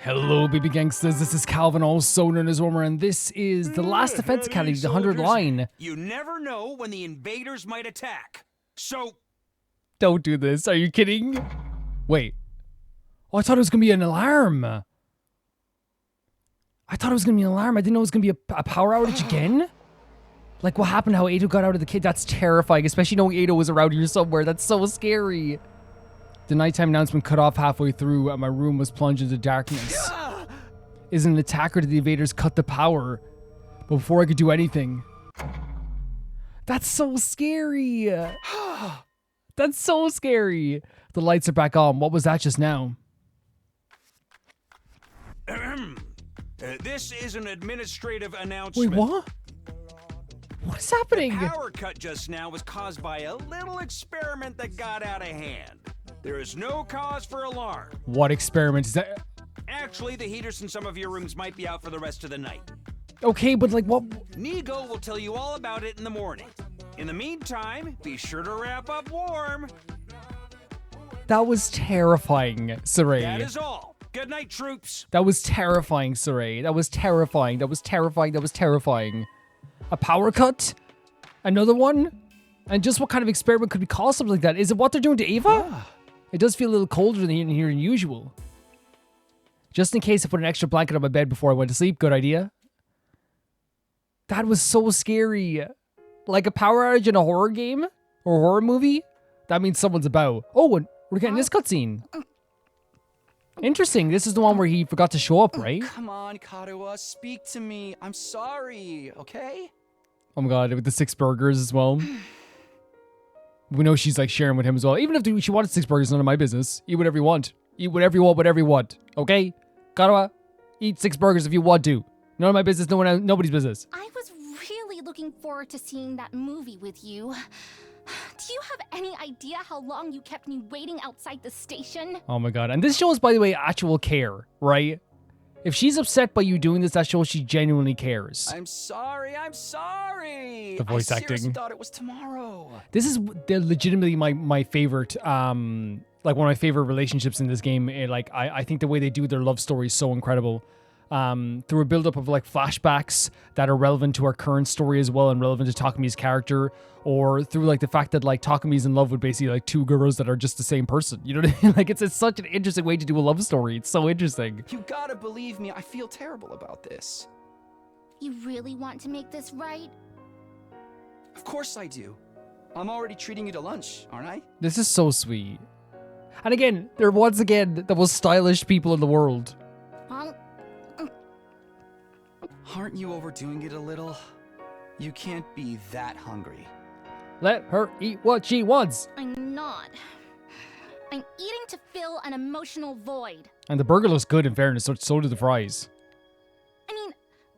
Hello, baby gangsters. This is Calvin, also known as Romer, and this is the Last Defense Academy, the 100 line. You never know when the invaders might attack. So... Don't do this. Are you kidding? Wait. Oh, I thought it was going to be an alarm. I didn't know it was going to be a power outage again. Like what happened, how Ado got out of the kid. That's terrifying, especially knowing Ado was around here somewhere. That's so scary. The nighttime announcement cut off halfway through, and my room was plunged into darkness. Is an attacker to the invaders cut the power? But before I could do anything. That's so scary. That's so scary. The lights are back on. What was that just now? This is an administrative announcement. Wait, what? What is happening? The power cut just now was caused by a little experiment that got out of hand. There is no cause for alarm. What experiment is that? Actually, the heaters in some of your rooms might be out for the rest of the night. Okay, but like what? Nigo will tell you all about it in the morning. In the meantime, be sure to wrap up warm. That was terrifying, Saray. That is all. Good night, troops. That was terrifying, Saray. That was terrifying. That was terrifying. That was terrifying. A power cut? Another one? And just what kind of experiment could we call something like that? Is it what they're doing to Ava? Yeah. It does feel a little colder in here than usual. Just in case I put an extra blanket on my bed before I went to sleep. Good idea. That was so scary. Like a power outage in a horror game? Or a horror movie? That means someone's about. Oh, and we're getting this cutscene. Interesting. This is the one where he forgot to show up, right? Come on, Karua, speak to me. I'm sorry, okay? Oh my god, with the 6 burgers as well. We know she's like sharing with him as well. Even if she wanted 6 burgers, none of my business. Eat whatever you want. Eat whatever you want, whatever you want. Okay? Karua, eat 6 burgers if you want to. None of my business, nobody's business. I was really looking forward to seeing that movie with you. Do you have any idea how long you kept me waiting outside the station? Oh my god. And this shows, by the way, actual care, right? If she's upset by you doing this, that shows she genuinely cares. I'm sorry. The voice acting. I seriously thought it was tomorrow. This is legitimately my favorite, like one of my favorite relationships in this game. I think the way they do their love story is so incredible. Through a build-up of like flashbacks that are relevant to our current story as well and relevant to Takami's character, or through like the fact that like Takami's in love with basically like 2 girls that are just the same person. You know what I mean? Like it's such an interesting way to do a love story. It's so interesting. You gotta believe me, I feel terrible about this. You really want to make this right? Of course I do. I'm already treating you to lunch, aren't I? This is so sweet. And again, they're once again the most stylish people in the world. Well, Aren't you overdoing it a little? You can't be that hungry. Let her eat what she wants. I'm not. I'm eating to fill an emotional void. And the burger looks good in fairness, so do the fries. I mean,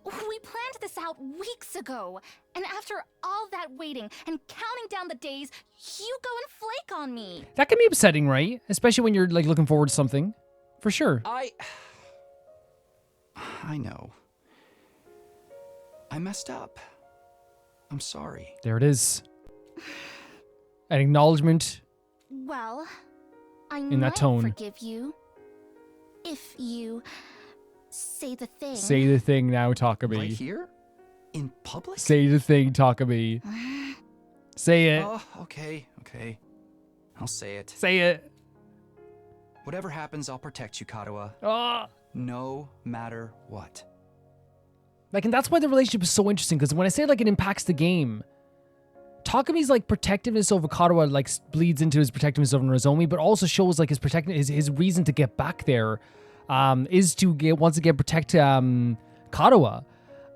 we planned this out weeks ago. And after all that waiting and counting down the days, you go and flake on me. That can be upsetting, right? Especially when you're like looking forward to something. For sure. I know. I messed up. I'm sorry. There it is. An acknowledgement. Well, I In that might tone. forgive you if you say the thing. Say the thing now, Takami. Right here? In public? Say the thing, Takami. Say it. Oh, okay. I'll say it. Say it. Whatever happens, I'll protect you, Karua. Ah. No matter what. Like, and that's why the relationship is so interesting, because when I say, like, it impacts the game, Takami's, like, protectiveness over Karua, like, bleeds into his protectiveness over Nozomi, but also shows, like, his reason to get back there is to once again protect Karua.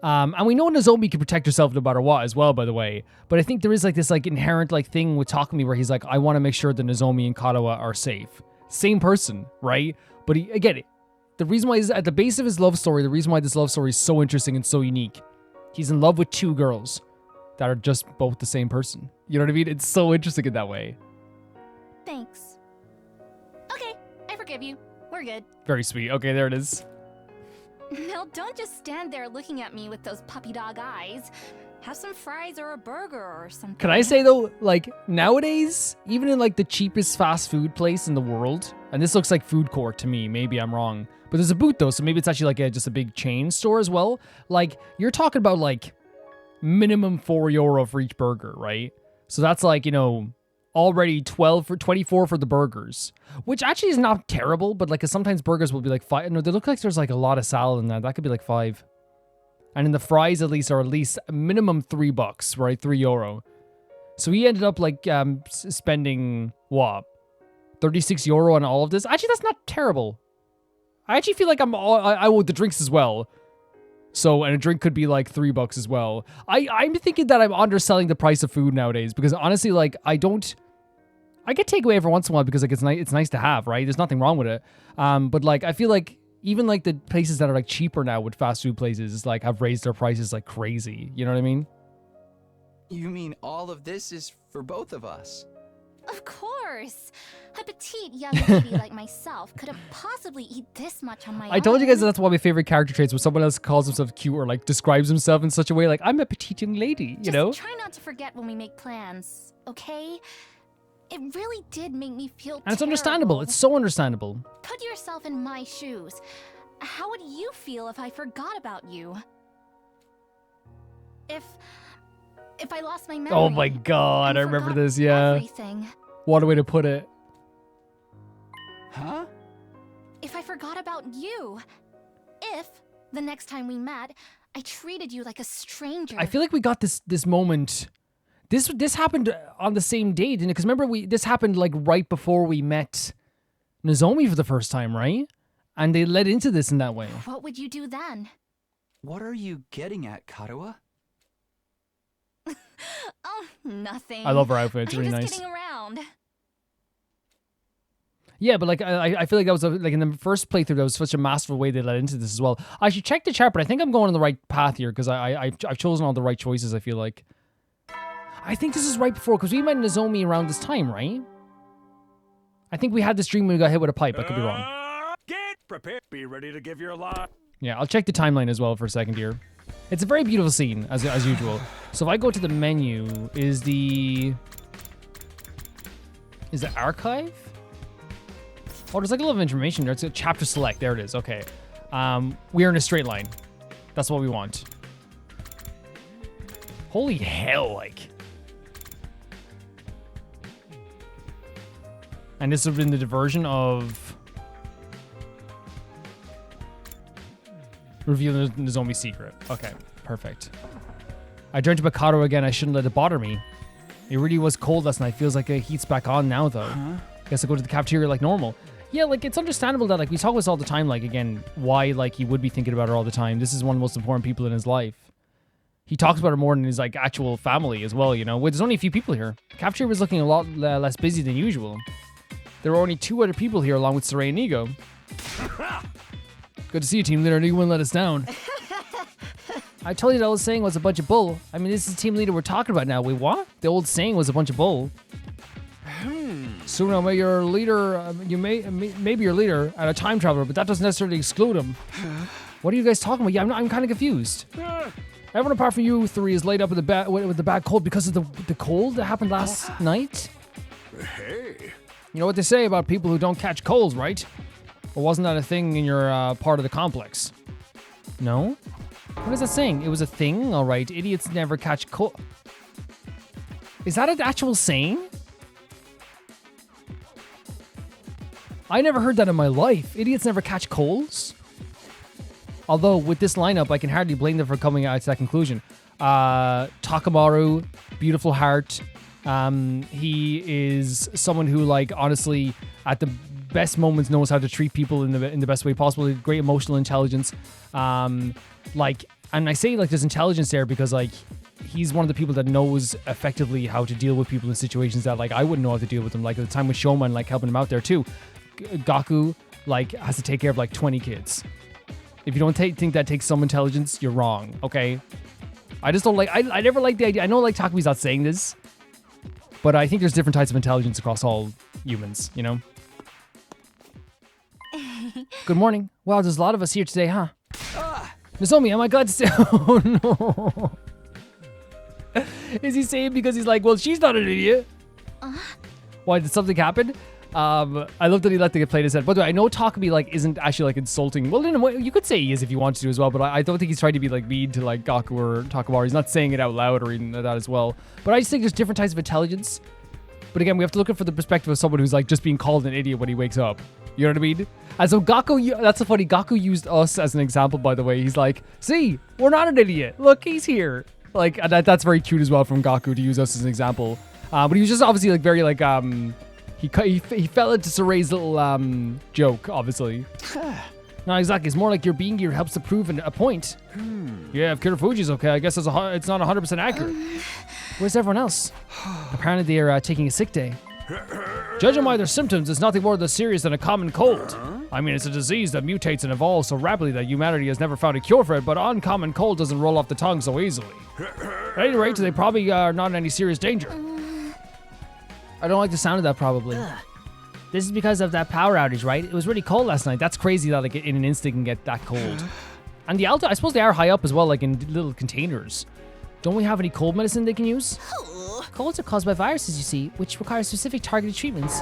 And we know Nozomi can protect herself no matter what as well, by the way. But I think there is, like, this, like, inherent, like, thing with Takami where he's like, I want to make sure that Nozomi and Karua are safe. Same person, right? But again, the reason why he's at the base of his love story, the reason why this love story is so interesting and so unique, he's in love with 2 girls that are just both the same person. You know what I mean? It's so interesting in that way. Thanks. Okay, I forgive you. We're good. Very sweet. Okay, there it is. Now don't just stand there looking at me with those puppy dog eyes. Have some fries or a burger or something. Can I say though, like nowadays, even in like the cheapest fast food place in the world, and this looks like food court to me, maybe I'm wrong, but there's a booth though, so maybe it's actually like just a big chain store as well. Like you're talking about like minimum €4 for each burger, right? So that's like, you know, already 24 for the burgers, which actually is not terrible, but like 'cause sometimes burgers will be like 5. No, they look like there's like a lot of salad in that. That could be like 5. And then the fries at least are at least minimum $3, right? €3. So he ended up like spending what, €36 on all of this. Actually, that's not terrible. I actually feel like I owe the drinks as well. So, and a drink could be like $3 as well. I'm thinking that I'm underselling the price of food nowadays because honestly, like I get takeaway every once in a while because like it's nice to have, right? There's nothing wrong with it. But like I feel like even like the places that are like cheaper now with fast food places like have raised their prices like crazy. You know what I mean? You mean all of this is for both of us? Of course. A petite young lady like myself couldn't possibly eat this much on my own. I told you guys that's one of my favorite character traits when someone else calls himself cute or like describes himself in such a way like I'm a petite young lady, you know? Just try not to forget when we make plans, okay? It really did make me feel And it's understandable. It's so understandable. Put yourself in my shoes. How would you feel if I forgot about you? If I lost my memory. Oh my god, I remember this, yeah. Everything. What a way to put it. Huh? If I forgot about you. If the next time we met, I treated you like a stranger. I feel like we got this moment. This happened on the same day, didn't it? Because remember, this happened like right before we met Nozomi for the first time, right? And they led into this in that way. What would you do then? What are you getting at, Karua? Oh, nothing. I love her outfit. It's I'm really just nice. kidding around. Yeah, but like I feel like that was like in the first playthrough, that was such a masterful way they led into this as well. I should check the chart, but I think I'm going on the right path here because I've chosen all the right choices. I feel like. I think this is right before because we met Nozomi around this time, right? I think we had this dream when we got hit with a pipe. I could be wrong. Get prepared. Be ready to give your lot. Yeah, I'll check the timeline as well for a second here. It's a very beautiful scene, as usual. So if I go to the menu, is the archive? Oh, there's like a little information there. It's a chapter select. There it is. Okay. We're in a straight line. That's what we want. Holy hell, like. And this would have been the diversion of revealing the Nozomi secret. Okay, perfect. I dreamt about Karua again. I shouldn't let it bother me. It really was cold last night. Feels like it heat's back on now, though. Guess I'll go to the cafeteria like normal. Yeah, like, it's understandable that, like, we talk about this all the time, like, again, why, like, he would be thinking about her all the time. This is one of the most important people in his life. He talks about her more than his, like, actual family as well, you know? There's only a few people here. The cafeteria was looking a lot less busy than usual. There were only 2 other people here, along with Saray and Ego. Good to see you, team leader. You wouldn't let us down. I told you that old saying was a bunch of bull. I mean, this is the team leader we're talking about now. Wait, what? The old saying was a bunch of bull. Soon, your leader, you may be your leader and a time traveler, but that doesn't necessarily exclude him. What are you guys talking about? Yeah, I'm kind of confused. Everyone apart from you 3 is laid up with the bad cold because of the cold that happened last night. Hey. You know what they say about people who don't catch colds, right? Or wasn't that a thing in your part of the complex? No? What is that saying? It was a thing? All right. Idiots never catch cold. Is that an actual saying? I never heard that in my life. Idiots never catch colds? Although, with this lineup, I can hardly blame them for coming out to that conclusion. Takamaru, beautiful heart. He is someone who, like, honestly, at the best moments knows how to treat people in the best way possible. Great emotional intelligence. Like, and I say, like, there's intelligence there because, like, he's one of the people that knows effectively how to deal with people in situations that, like, I wouldn't know how to deal with them. Like, at the time with Showman, like, helping him out there, too. Gaku, like, has to take care of, like, 20 kids. If you don't think that takes some intelligence, you're wrong, okay? I just don't like... I never liked the idea... I know, like, Takumi's not saying this, but I think there's different types of intelligence across all humans, you know? Good morning. Wow, there's a lot of us here today, huh? Nozomi, am I glad to see... Oh, no. Is he saying because he's like, well, she's not an idiot? Why, did something happen? I love that he let the play his head. By the way, I know Takami like isn't actually like insulting. Well, in a way, you could say he is if you wanted to as well, but I don't think he's trying to be like mean to like Gaku or Takamaru. He's not saying it out loud or even that as well. But I just think there's different types of intelligence. But again, we have to look at it from the perspective of someone who's like just being called an idiot when he wakes up. You know what I mean? And so Gaku, that's so funny. Gaku used us as an example, by the way. He's like, see, we're not an idiot. Look, he's here. Like, and that's very cute as well from Gaku to use us as an example. But he was just obviously like very like, he fell into Saray's little joke, obviously. No, exactly. It's more like your being here helps to prove a point. Yeah, if Kirafuji's okay, I guess it's not 100% accurate. Where's everyone else? Apparently they're taking a sick day. Judging by their symptoms, it's nothing more serious than a common cold. I mean, it's a disease that mutates and evolves so rapidly that humanity has never found a cure for it, but uncommon cold doesn't roll off the tongue so easily. At any rate, they probably are not in any serious danger. I don't like the sound of that, probably. This is because of that power outage, right? It was really cold last night. That's crazy that like in an instant can get that cold. And the altitude, I suppose they are high up as well, like in little containers. Don't we have any cold medicine they can use? Colds are caused by viruses, you see, which require specific targeted treatments.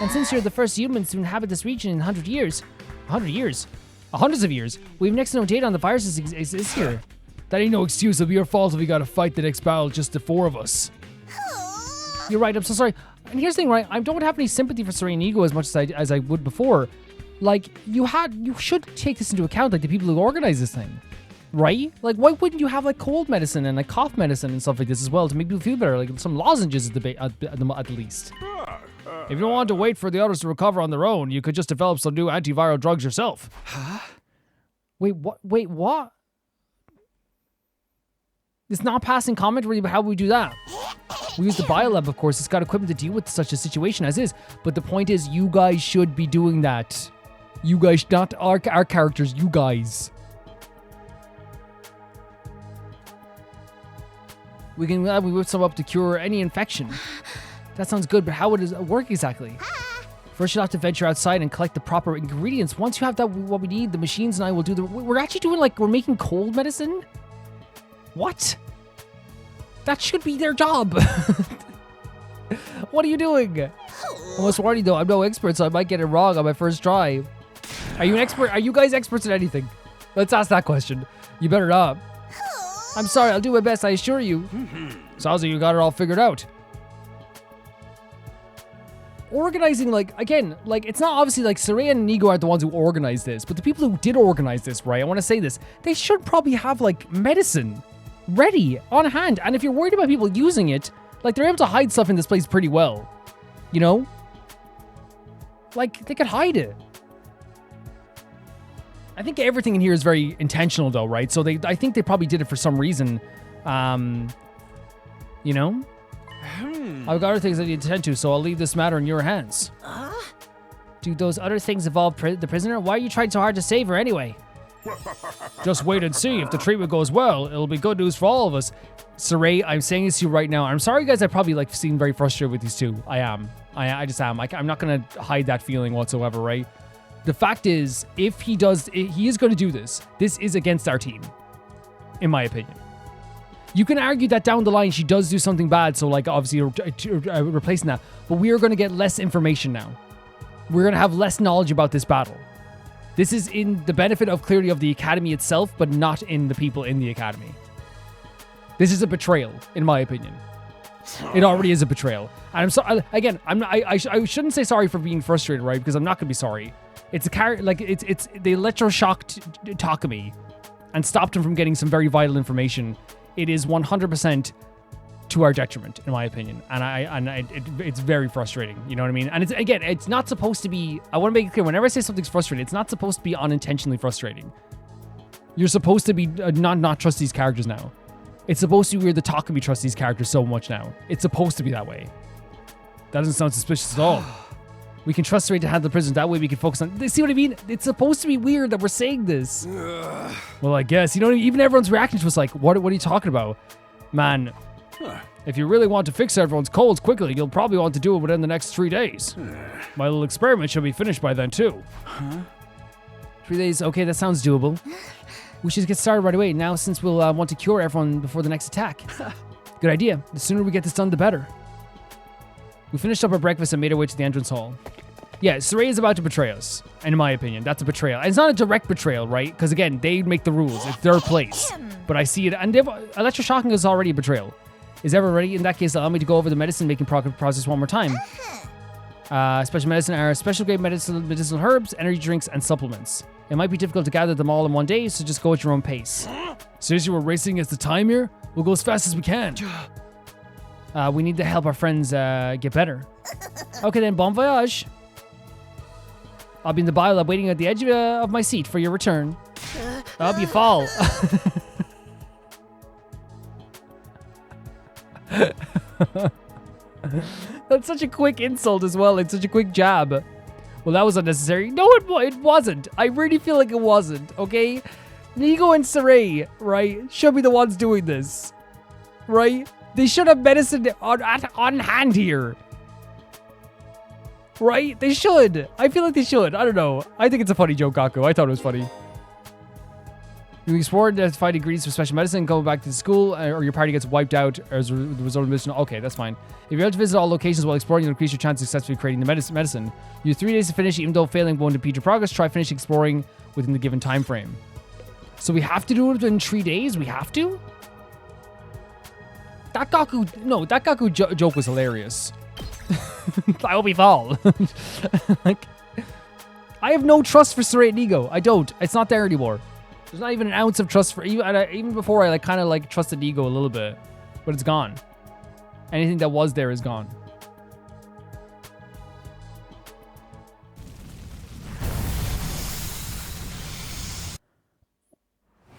And since you're the first humans to inhabit this region in 100 years, hundreds of years, we have next to no data on the viruses exist here. That ain't no excuse. It'll be your fault if we gotta fight the next battle, just the four of us. You're right, I'm so sorry. And here's the thing, right? I don't have any sympathy for Saray and Ego as much as I would before. Like, you should take this into account, like the people who organize this thing. Right? Like, why wouldn't you have like cold medicine and like cough medicine and stuff like this as well to make people feel better? Like some lozenges at the least. If you don't want to wait for the others to recover on their own, you could just develop some new antiviral drugs yourself. Huh? Wait, what? It's not passing comment really, but how would we do that? We use the biolab, of course. It's got equipment to deal with such a situation as is. But the point is, you guys should be doing that. You guys, not our characters, you guys. We whip some up to cure any infection. That sounds good, but how would it work exactly? First, you'll have to venture outside and collect the proper ingredients. Once you have that, what we need, the machines and I will do the... We're actually doing, like, we're making cold medicine? What? That should be their job. What are you doing? Almost warning, though, I'm no expert, so I might get it wrong on my first try. Are you an expert? Are you guys experts at anything? Let's ask that question. You better not. I'm sorry, I'll do my best, I assure you. Sounds like you got it all figured out. Organizing, like, again, like, it's not obviously like Saray and Inigo aren't the ones who organized this, but the people who did organize this, right, I want to say this, they should probably have, like, medicine ready, on hand. And if you're worried about people using it, like, they're able to hide stuff in this place pretty well. You know? Like, they could hide it. I think everything in here is very intentional, though, right? So I think they probably did it for some reason. You know? I've got other things I need to attend to, so I'll leave this matter in your hands. Do those other things involve the prisoner? Why are you trying so hard to save her anyway? Just wait and see. If the treatment goes well, it'll be good news for all of us. Saray, I'm saying this to you right now. I'm sorry, guys. I probably like seem very frustrated with these two. I am. I just am. I'm not gonna hide that feeling whatsoever, right? The fact is, if he is going to do this. This is against our team, in my opinion. You can argue that down the line she does do something bad, so like obviously replacing that. But we are going to get less information now. We're going to have less knowledge about this battle. This is in the benefit of clearly of the academy itself, but not in the people in the academy. This is a betrayal, in my opinion. It already is a betrayal. And I'm sorry again. I shouldn't say sorry for being frustrated, right? Because I'm not going to be sorry. It's a character, like, they electroshocked Takami and stopped him from getting some very vital information. It is 100% to our detriment, in my opinion. And it's very frustrating, you know what I mean? And it's not supposed to be, I want to make it clear, whenever I say something's frustrating, it's not supposed to be unintentionally frustrating. You're supposed to be, not trust these characters now. It's supposed to be weird that Takami trusts these characters so much now. It's supposed to be that way. That doesn't sound suspicious at all. We can trust Saray to handle the prison. That way we can focus on... See what I mean? It's supposed to be weird that we're saying this. Well, I guess. You know, even everyone's reaction was like, what are you talking about? Man, if you really want to fix everyone's colds quickly, you'll probably want to do it within the next 3 days. My little experiment should be finished by then, too. 3 days? Okay, that sounds doable. We should get started right away now since we'll want to cure everyone before the next attack. Good idea. The sooner we get this done, the better. We finished up our breakfast and made our way to the entrance hall. Yeah, Saray is about to betray us. And in my opinion, that's a betrayal. And it's not a direct betrayal, right? Because again, they make the rules. It's their place. But I see it. And electroshocking is already a betrayal. Is everyone ready? In that case, allow me to go over the medicine making process one more time. Special medicine are special grade medicinal herbs, energy drinks, and supplements. It might be difficult to gather them all in one day, so just go at your own pace. Seriously, we're racing against the time here? We'll go as fast as we can. We need to help our friends get better. Okay then, bon voyage. I'll be in the biolab waiting at the edge of my seat for your return. I hope you fall. That's such a quick insult as well. It's such a quick jab. Well, that was unnecessary. No, it wasn't. I really feel like it wasn't, okay? Nigo and Saray, right, should be the ones doing this, right? They should have medicine on hand here. Right? They should. I feel like they should. I don't know. I think it's a funny joke, Gaku. I thought it was funny. You explore and find ingredients for special medicine, go back to school, or your party gets wiped out as a result of mission. Okay, that's fine. If you're able to visit all locations while exploring, you'll increase your chance of successfully creating the medicine. You have 3 days to finish, even though failing won't impede your progress. Try finishing exploring within the given time frame. So we have to do it in 3 days? We have to? That Gaku joke was hilarious. I hope he fall. Like, I have no trust for Saray and Nigo. I don't. It's not there anymore. There's not even an ounce of trust for even before I kind of trusted Nigo a little bit, but it's gone. Anything that was there is gone.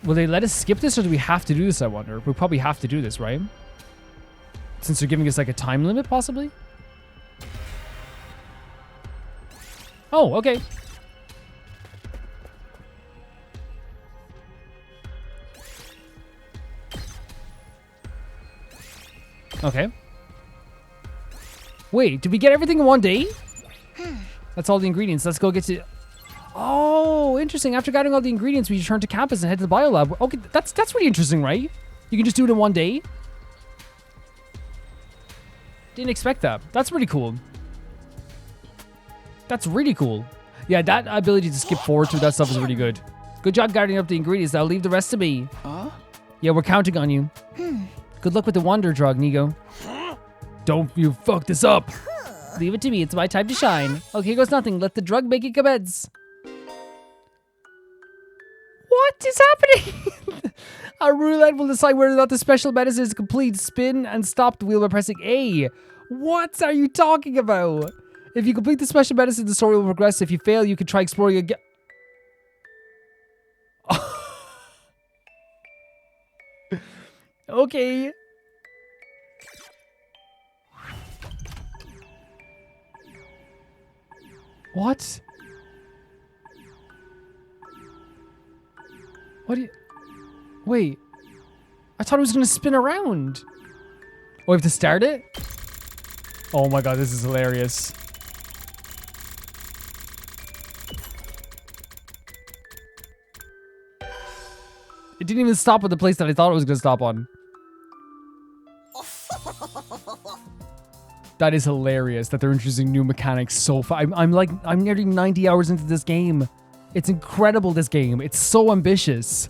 Will they let us skip this, or do we have to do this? I wonder. We probably have to do this, right? Since they're giving us like a time limit, possibly. Oh, okay. Okay. Wait, did we get everything in one day? That's all the ingredients. Let's go get to... Oh, interesting. After gathering all the ingredients, we return to campus and head to the biolab. Okay, that's really interesting, right? You can just do it in one day? Didn't expect that. That's pretty cool. That's really cool. Yeah, that ability to skip forward to that stuff is really good. Good job gathering up the ingredients. Now leave the rest to me. Yeah, we're counting on you. Good luck with the wonder drug, Nigo. Don't you fuck this up. Leave it to me. It's my time to shine. Okay, here goes nothing. Let the drug making commence. What is happening? Our roulette will decide whether or not the special medicine is complete. Spin and stop the wheel by pressing A. What are you talking about? If you complete the special medicine, the story will progress. If you fail, you can try exploring again. Okay. What? What do you... Wait. I thought it was going to spin around. Oh, we have to start it? Oh my god, this is hilarious. It didn't even stop at the place that I thought it was going to stop on. That is hilarious that they're introducing new mechanics so far. I'm nearly 90 hours into this game. It's incredible, this game. It's so ambitious.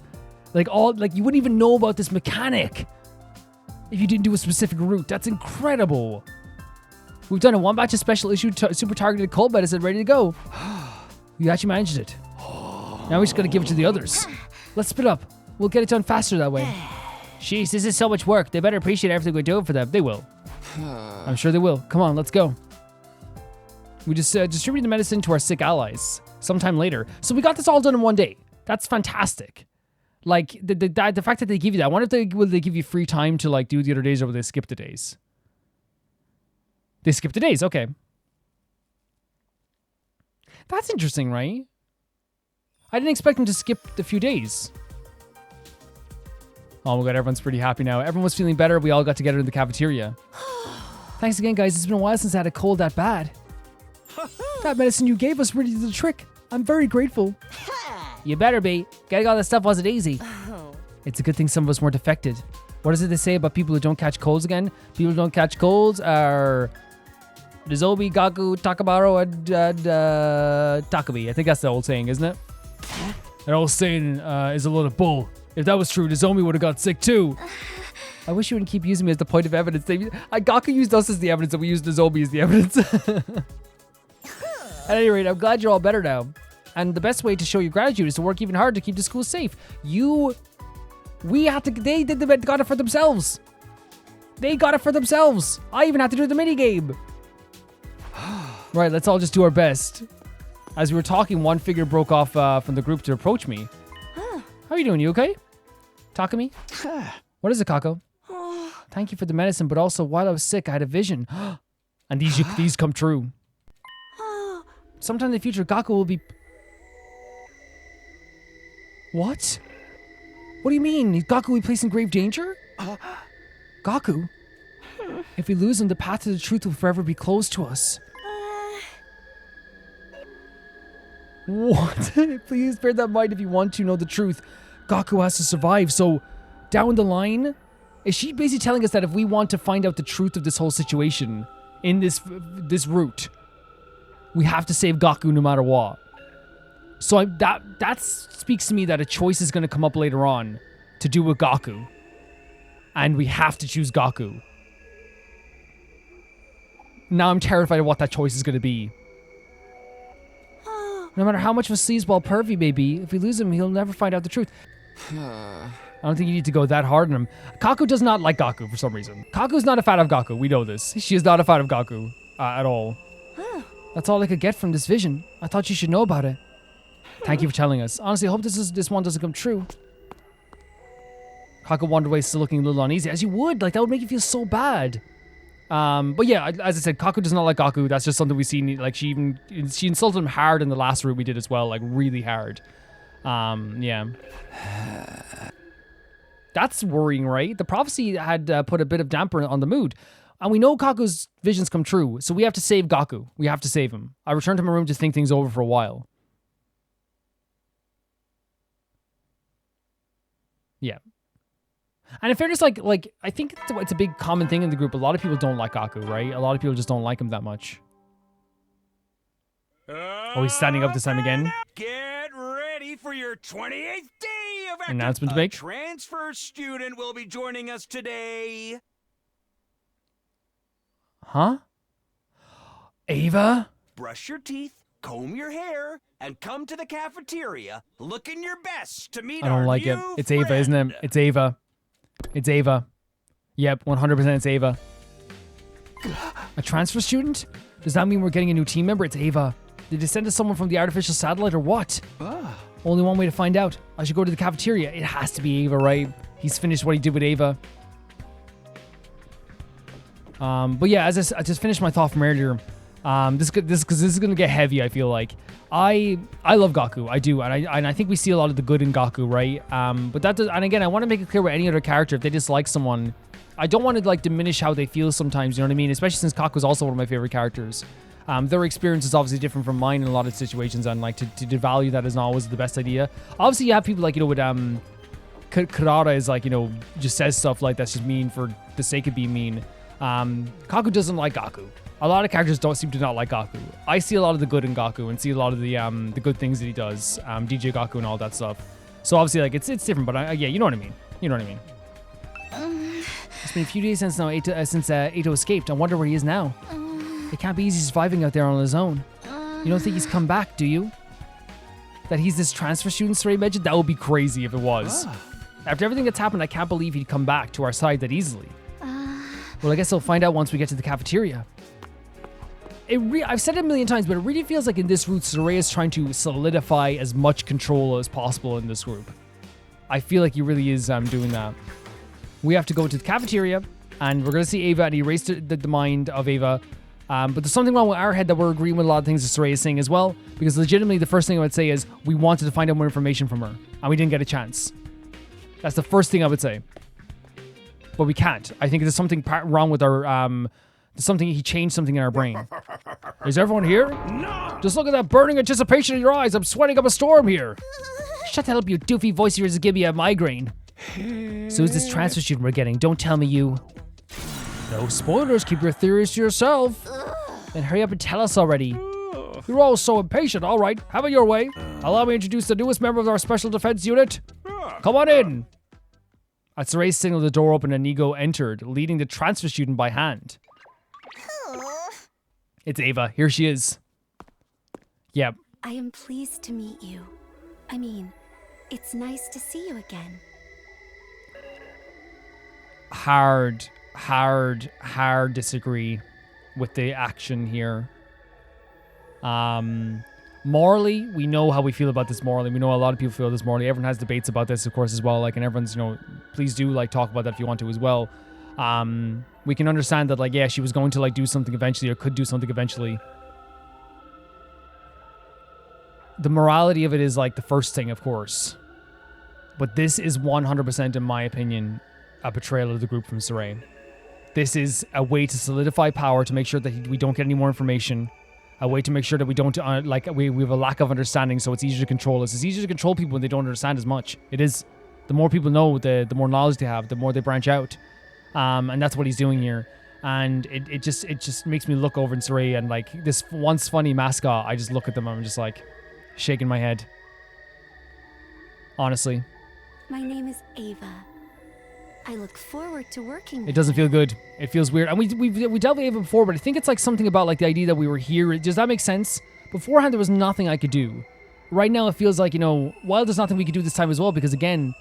You wouldn't even know about this mechanic if you didn't do a specific route. That's incredible. We've done a 1 batch of special issue super targeted cold medicine ready to go. You actually managed it. Now we just gotta give it to the others. Let's split up. We'll get it done faster that way. Jeez, this is so much work. They better appreciate everything we're doing for them. They will. I'm sure they will. Come on, let's go. We just distributed the medicine to our sick allies sometime later. So we got this all done in one day. That's fantastic. Like, the fact that they give you that. I wonder if will they give you free time to, like, do the other days, or will they skip the days? They skip the days, okay. That's interesting, right? I didn't expect them to skip the few days. Oh my god, everyone's pretty happy now. Everyone was feeling better. We all got together in the cafeteria. Thanks again, guys. It's been a while since I had a cold that bad. That medicine you gave us really did the trick. I'm very grateful. You better be. Getting all this stuff wasn't easy. It's a good thing some of us weren't affected. What does it they say about people who don't catch colds again? People who don't catch colds are Nozomi, Gaku, Takamaru, and Takami. I think that's the old saying, isn't it? That old saying is a load of bull. If that was true, Nozomi would have got sick too. I wish you wouldn't keep using me as the point of evidence. Gaku used us as the evidence and we used Nozomi as the evidence. At any rate, I'm glad you're all better now. And the best way to show your gratitude is to work even harder to keep the school safe. They got it for themselves. They got it for themselves. I even had to do the minigame. Right, let's all just do our best. As we were talking, one figure broke off from the group to approach me. How are you doing? You okay? Takami? What is it, Kako? Thank you for the medicine, but also while I was sick, I had a vision. And these come true. Sometime in the future, Gaku will be... What? What do you mean? Gaku will be placed in grave danger? Gaku? If we lose him, the path to the truth will forever be closed to us. What? Please bear that in mind if you want to know the truth. Gaku has to survive, so down the line, is she basically telling us that if we want to find out the truth of this whole situation in this route, we have to save Gaku no matter what? So that speaks to me that a choice is going to come up later on to do with Gaku. And we have to choose Gaku. Now I'm terrified of what that choice is going to be. No matter how much of a sleazeball perv he may be, if we lose him, he'll never find out the truth. I don't think you need to go that hard on him. Kaku does not like Gaku for some reason. Kaku's not a fan of Gaku. We know this. She is not a fan of Gaku at all. That's all I could get from this vision. I thought you should know about it. Thank you for telling us. Honestly, I hope this one doesn't come true. Kaku wandered away, still looking a little uneasy. As you would. Like, that would make you feel so bad. But yeah, as I said, Kaku does not like Gaku. That's just something we've seen. Like, she insulted him hard in the last route we did as well. Like, really hard. Yeah. That's worrying, right? The prophecy had put a bit of damper on the mood. And we know Kaku's visions come true, so we have to save Gaku. We have to save him. I returned to my room to think things over for a while. Yeah. And in fairness, like I think it's a big common thing in the group. A lot of people don't like Gaku, right? A lot of people just don't like him that much. Oh, he's standing up this time again. Get ready for your 28th day of announcement to make. A transfer student will be joining us today. Huh? Ava? Brush your teeth, comb your hair, and come to the cafeteria looking your best to meet our I don't like it. It's Ava, isn't it? It's Ava. It's Ava. Yep, 100% it's Ava. A transfer student? Does that mean we're getting a new team member? It's Ava. Did they send us someone from the artificial satellite or what? Only one way to find out. I should go to the cafeteria. It has to be Ava, right? He's finished what he did with Ava. But yeah, as I just finished my thought from earlier, this is gonna get heavy. I feel like I love Gaku, I do, and I think we see a lot of the good in Gaku, right? But that does, and again, I want to make it clear with any other character, if they dislike someone, I don't want to like diminish how they feel sometimes. You know what I mean? Especially since Kaku's also one of my favorite characters. Their experience is obviously different from mine in a lot of situations, and like to devalue that is not always the best idea. Obviously, you have people like, you know, with Karada is like, you know, just says stuff like that's just mean for the sake of being mean. Kaku doesn't like Gaku. A lot of characters don't seem to not like Gaku. I see a lot of the good in Gaku and see a lot of the good things that he does, DJ Gaku and all that stuff. So obviously, like it's different, but yeah, you know what I mean. You know what I mean. It's been a few days since Eito escaped. I wonder where he is now. It can't be easy surviving out there on his own. You don't think he's come back, do you? That he's this transfer student Saray mentioned? That would be crazy if it was. After everything that's happened, I can't believe he'd come back to our side that easily. Well, I guess I'll find out once we get to the cafeteria. I've said it a million times, but it really feels like in this route, Saray is trying to solidify as much control as possible in this group. I feel like he really is doing that. We have to go to the cafeteria, and we're going to see Ava, and he erased the mind of Ava. But there's something wrong with our head that we're agreeing with a lot of things that Saray is saying as well, because legitimately the first thing I would say is we wanted to find out more information from her, and we didn't get a chance. That's the first thing I would say. But we can't. I think there's something wrong with our... he changed something in our brain. Is everyone here? No! Just look at that burning anticipation in your eyes. I'm sweating up a storm here. Shut that up, you doofy voice of yours to give me a migraine. So who's this transfer student we're getting? Don't tell me you. No spoilers, keep your theories to yourself. Then hurry up and tell us already. You're all so impatient. All right, have it your way. Allow me to introduce the newest member of our special defense unit. Come on in. At Saray's signal, the door opened and Nigo entered, leading the transfer student by hand. It's Ava. Here she is. Yep. I am pleased to meet you. I mean, it's nice to see you again. Hard disagree with the action here. Morally, we know how we feel about this morally. We know a lot of people feel this morally. Everyone has debates about this, of course, as well. Like, and everyone's, please do, like, talk about that if you want to as well. We can understand that, like, yeah, she was going to, like, do something eventually or could do something eventually. The morality of it is, like, the first thing, of course. But this is 100%, in my opinion, a betrayal of the group from Saray. This is a way to solidify power, to make sure that we don't get any more information. A way to make sure that we don't, we have a lack of understanding, so it's easier to control us. It's easier to control people when they don't understand as much. It is. The more people know, the more knowledge they have, the more they branch out. And that's what he's doing here. And it just makes me look over in Saray and, like, this once funny mascot, I just look at them and I'm just, like, shaking my head. Honestly. My name is Ava. I look forward to working with It doesn't feel good. It feels weird. And we dealt with Ava before, but I think it's like something about, like, the idea that we were here. Does that make sense? Beforehand, there was nothing I could do. Right now, it feels like, while there's nothing we could do this time as well, because, again,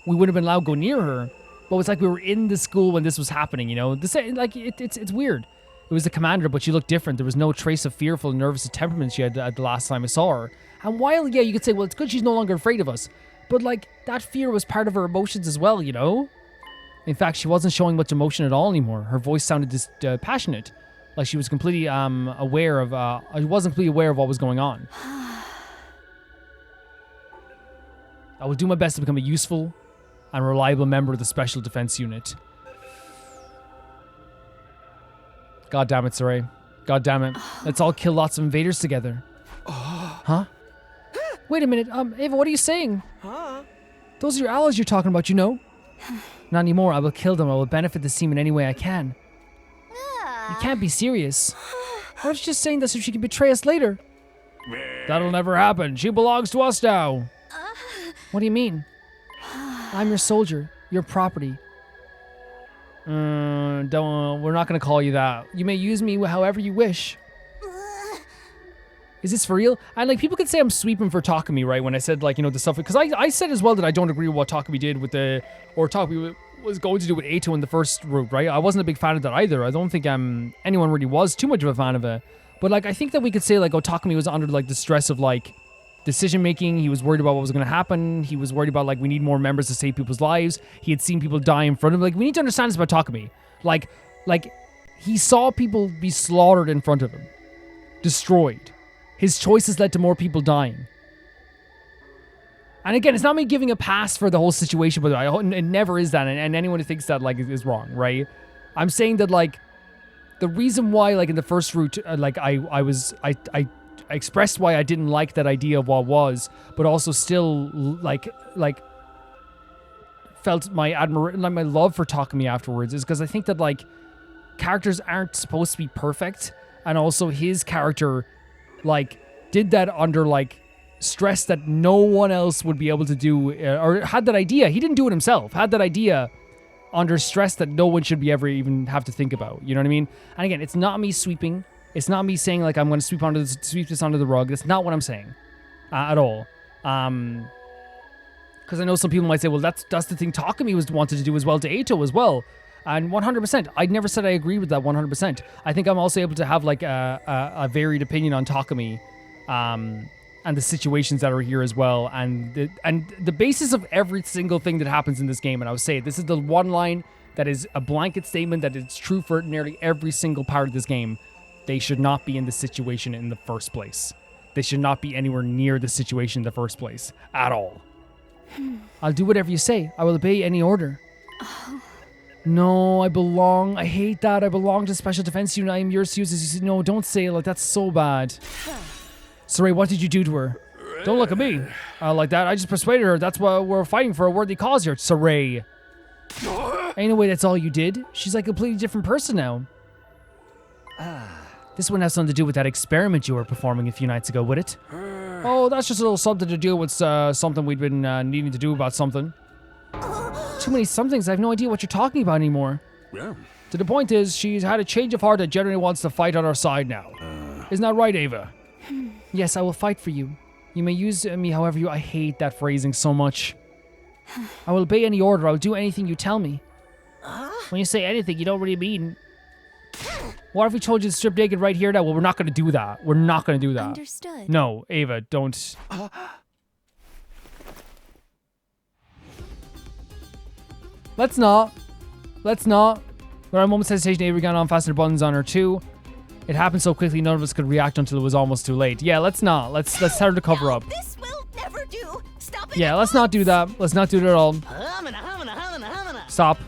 we wouldn't have been allowed to go near her, but it's like we were in the school when this was happening, This, like, it's weird. It was the commander, but she looked different. There was no trace of fearful and nervous temperament she had at the last time I saw her. And while, yeah, you could say, well, it's good she's no longer afraid of us, but, like, that fear was part of her emotions as well, In fact, she wasn't showing much emotion at all anymore. Her voice sounded passionate, like she was completely aware of. I wasn't completely aware of what was going on. I will do my best to become a useful and reliable member of the Special Defense Unit. God damn it, Saray. God damn it. Let's all kill lots of invaders together. Huh? Wait a minute. Ava, what are you saying? Those are your allies you're talking about, Not anymore. I will kill them. I will benefit the team in any way I can. You can't be serious. I was just saying that so she can betray us later. That'll never happen. She belongs to us now. What do you mean? I'm your soldier. Your property. We're not going to call you that. You may use me however you wish. Is this for real? And, like, people could say I'm sweeping for Takami, right? When I said, like, the stuff. Because I said as well that I don't agree with what Takami did with or Takami was going to do with Eito in the first route, right? I wasn't a big fan of that either. I don't think anyone really was too much of a fan of it. But, like, I think that we could say, like, Takami was under, like, the stress of, like, decision making. He was worried about what was going to happen. He was worried about, like, we need more members to save people's lives. He had seen people die in front of him. Like, we need to understand this about Takami. Like, he saw people be slaughtered in front of him. Destroyed. His choices led to more people dying. And again, it's not me giving a pass for the whole situation, but it never is that. And anyone who thinks that, like, is wrong, right? I'm saying that, like, the reason why, like, in the first route, like, I expressed why I didn't like that idea of what was, but also still, like felt my admiration, like, my love for Takami afterwards, is because I think that, like, characters aren't supposed to be perfect, and also his character, like, did that under, like, stress that no one else would be able to do, or had that idea. He didn't do it himself. Had that idea under stress that no one should be ever even have to think about. You know what I mean? And again, it's not me sweeping. It's not me saying, like, I'm going to sweep this under the rug. That's not what I'm saying at all. Because I know some people might say, well, that's the thing Takami wanted to do as well to Eito as well. And 100%, I never said I agree with that 100%. I think I'm also able to have, like, a varied opinion on Takami, and the situations that are here as well, and the basis of every single thing that happens in this game. And I would say this is the one line that is a blanket statement that is true for nearly every single part of this game. They should not be in this situation in the first place. They should not be anywhere near the situation in the first place at all. I'll do whatever you say. I will obey any order. No, I hate that. I belong to Special Defense Unit. I am yours to use as you say. No, don't say it. Like, that's so bad. Saray, what did you do to her? Don't look at me like that. I just persuaded her. That's why we're fighting for a worthy cause here, Saray. Anyway, that's all you did? She's like a completely different person now. This wouldn't have something to do with that experiment you were performing a few nights ago, would it? Oh, that's just a little something to do with something we'd been needing to do about something. Too many somethings. I have no idea what you're talking about anymore. Yeah. So the point is, she's had a change of heart that generally wants to fight on our side now. Isn't that right, Ava? Yes, I will fight for you. You may use me however you... I hate that phrasing so much. I will obey any order. I will do anything you tell me. When you say anything, you don't really mean... What if we told you to strip naked right here now? Well, we're not going to do that. We're not going to do that. Understood. No, Ava, don't... Let's not. Let's not. Without a moment's hesitation, Ava got on, fastened her buttons on her too. It happened so quickly, none of us could react until it was almost too late. Yeah, let's not. Let's tell her to cover up. This will never do. Stop it. Yeah, let's not do that. Let's not do it at all. Stop.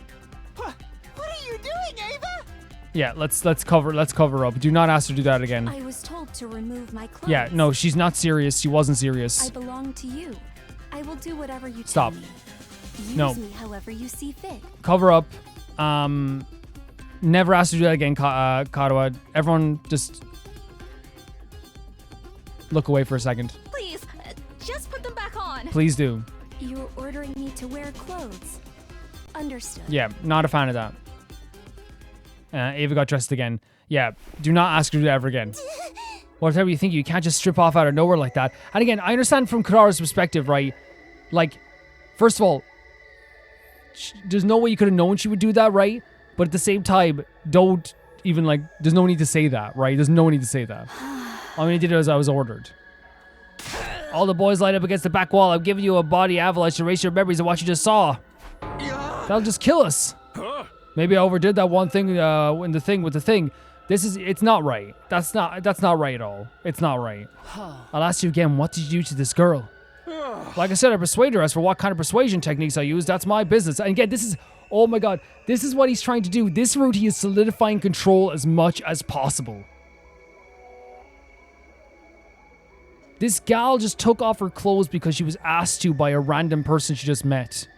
What are you doing, Ava? Yeah, let's cover up. Do not ask her to do that again. I was told to remove my clothes. Yeah, no, she's not serious. She wasn't serious. I belong to you. I will do whatever you Stop. tell me. Use No. me however you see fit. Cover up. Never ask her to do that again, Karua. Everyone just look away for a second. Please, just put them back on. Please do. You're ordering me to wear clothes. Understood. Yeah, not a fan of that. Ava got dressed again. Yeah, do not ask her to do that ever again. Whatever you think, you can't just strip off out of nowhere like that. And again, I understand from Kara's perspective, right? Like, first of all, there's no way you could have known she would do that, right? But at the same time, don't even, like, there's no need to say that, right? There's no need to say that. All I did as I was ordered. All the boys lined up against the back wall. I'm giving you a body avalanche to erase your memories of what you just saw. That'll just kill us. Maybe I overdid that one thing in the thing with the thing. It's not right. That's not right at all. It's not right. I'll ask you again, what did you do to this girl? Like I said, I persuaded her. As for what kind of persuasion techniques I use, that's my business. And again, this is, oh my god, this is what he's trying to do. This route, he is solidifying control as much as possible. This gal just took off her clothes because she was asked to by a random person she just met.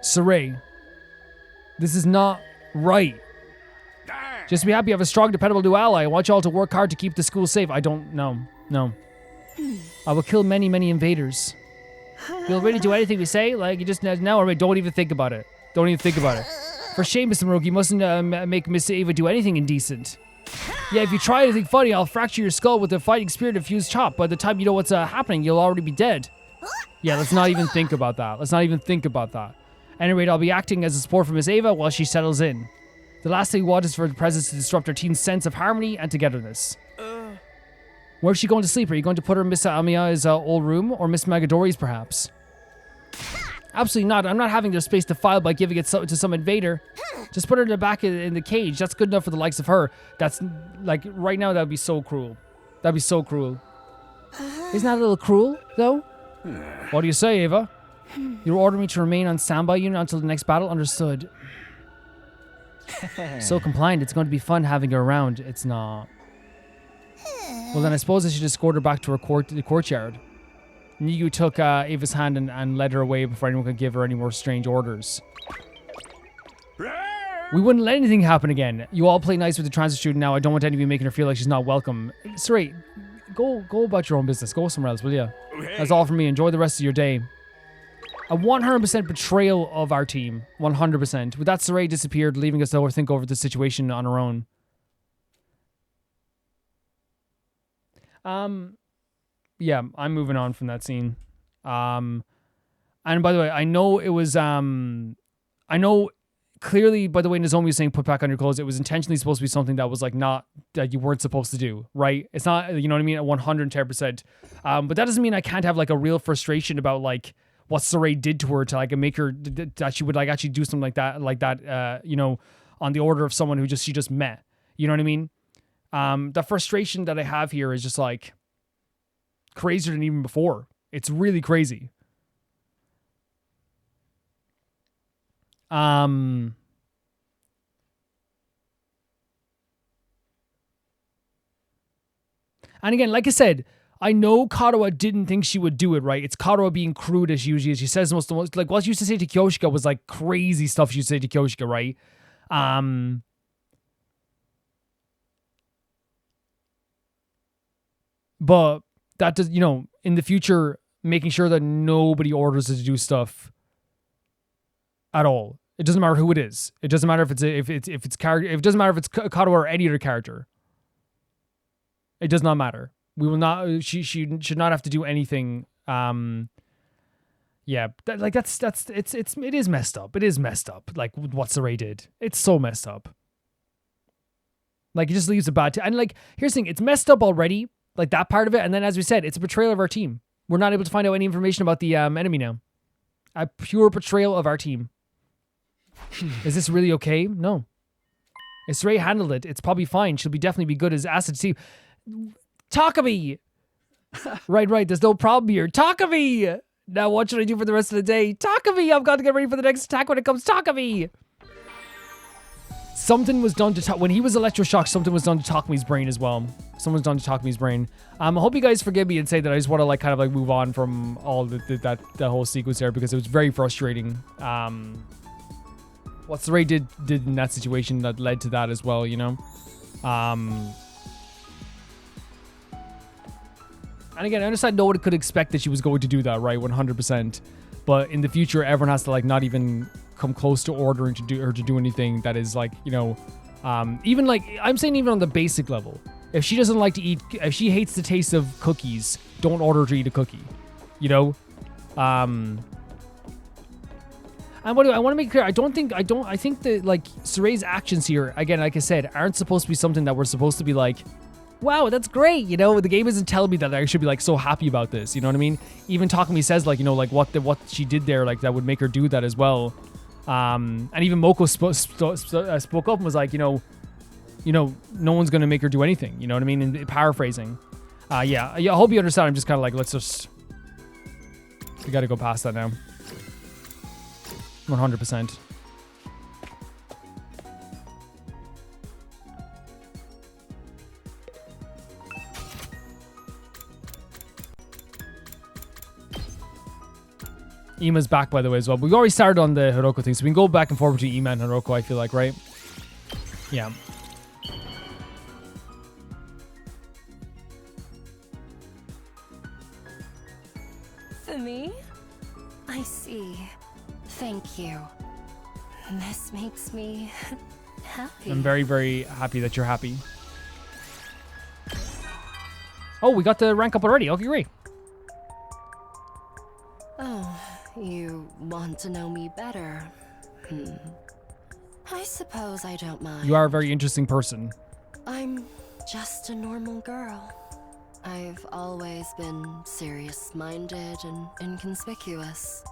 Saray, this is not right. Just be happy you have a strong, dependable new ally. I want you all to work hard to keep the school safe. I don't know. No. I will kill many, many invaders. You'll really do anything we say? Like, you just now, or don't even think about it. Don't even think about it. For shame, Mr. Moroki, you mustn't make Miss Ava do anything indecent. Yeah, if you try anything funny, I'll fracture your skull with a fighting spirit of fused chop. By the time you know what's happening, you'll already be dead. Yeah, let's not even think about that. Let's not even think about that. At any rate, I'll be acting as a support for Miss Ava while she settles in. The last thing we want is for the presence to disrupt our team's sense of harmony and togetherness. Where's she going to sleep? Are you going to put her in Miss Amiya's old room, or Miss Magadori's perhaps? Absolutely not. I'm not having their space defiled by giving it to some invader. Just put her in the back in the cage. That's good enough for the likes of her. That's, like, right now, that would be so cruel. That'd be so cruel. Isn't that a little cruel, though? What do you say, Ava? You order me to remain on standby unit until the next battle? Understood. So compliant. It's going to be fun having her around. It's not. Well, then I suppose I should escort her back to her the courtyard. Nigu took Ava's hand and led her away before anyone could give her any more strange orders. We wouldn't let anything happen again. You all play nice with the transit student now. I don't want any of you making her feel like she's not welcome. Saray, go about your own business. Go somewhere else, will you? That's all from me. Enjoy the rest of your day. A 100% betrayal of our team. 100%. With that, Saray disappeared, leaving us to overthink over the situation on our own. Yeah, I'm moving on from that scene. And by the way, I know it was, I know clearly, by the way, Nozomi was saying put back on your clothes, it was intentionally supposed to be something that was like not, that you weren't supposed to do, right? It's not, you know what I mean, at 110%. But that doesn't mean I can't have like a real frustration about like what Saray did to her to like make her, that she would like actually do something like that, you know, on the order of someone who she just met. You know what I mean? The frustration that I have here is just like crazier than even before. It's really crazy. And again, like I said, I know Karua didn't think she would do it, right? It's Karua being crude as she usually is. She says most, like, what she used to say to Kyoshika was like crazy stuff she used to say to Kyoshika, right? But that does, in the future, making sure that nobody orders her to do stuff at all. It doesn't matter who it is. It doesn't matter if it's character. It doesn't matter if it's Karua or any other character. It does not matter. We will not. She should not have to do anything. Yeah, it is messed up. It is messed up. Like what Saray did. It's so messed up. Like it just leaves a bad. And like here's the thing. It's messed up already. Like that part of it. And then as we said, it's a betrayal of our team. We're not able to find out any information about the enemy now. A pure betrayal of our team. Is this really okay? No. If Saray handled it, it's probably fine. She'll definitely be good as asset team. Takami! right. There's no problem here. Takami! Now what should I do for the rest of the day? Takami! I've got to get ready for the next attack when it comes. Takami! Something was done to when he was electroshocked. Something was done to Takami's brain as well. Someone's done to Takami's brain. I hope you guys forgive me and say that I just want to like kind of like move on from all that whole sequence there because it was very frustrating. What Saray did in that situation that led to that as well, And again, I understand nobody could expect that she was going to do that, right? 100%. But in the future, everyone has to like not even come close to ordering her to do anything that is like, even like I'm saying even on the basic level. If she doesn't like to eat, if she hates the taste of cookies, don't order her to eat a cookie. And what do I want to make clear? I think that like Saray's actions here, again, like I said, aren't supposed to be something that we're supposed to be like, wow, that's great. The game isn't telling me that I should be like so happy about this. You know what I mean? Even Takami says like, like what she did there, like that would make her do that as well. And even Moko spoke up and was like, no one's going to make her do anything. You know what I mean? And paraphrasing. Yeah, I hope you understand. I'm just kind of like, we got to go past that now. 100%. Ima's back, by the way, as well. We've already started on the Hiroko thing, so we can go back and forward between Ima and Hiroko, I feel like, right? Yeah. For me? I see. Thank you. This makes me happy. I'm very, very happy that you're happy. Oh, we got the rank up already. Okay, great. Oh, you want to know me better? I suppose I don't mind. You are a very interesting person. I'm just a normal girl. I've always been serious-minded and inconspicuous.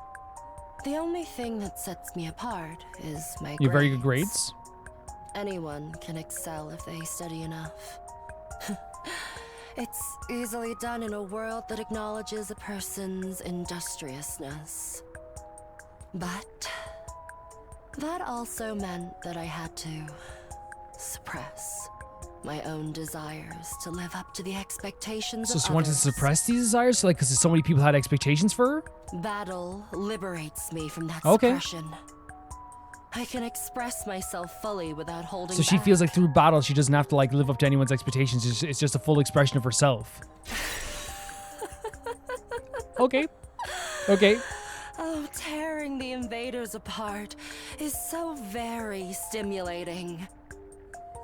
The only thing that sets me apart is my grades. You have very good grades? Anyone can excel if they study enough. It's easily done in a world that acknowledges a person's industriousness. But that also meant that I had to suppress my own desires to live up to the expectations of others. So she wanted to suppress these desires? Like, because so many people had expectations for her? Battle liberates me from that suppression. I can express myself fully without holding back. So she feels like through battle, she doesn't have to like live up to anyone's expectations. It's just a full expression of herself. Okay. Oh, tearing the invaders apart is so very stimulating.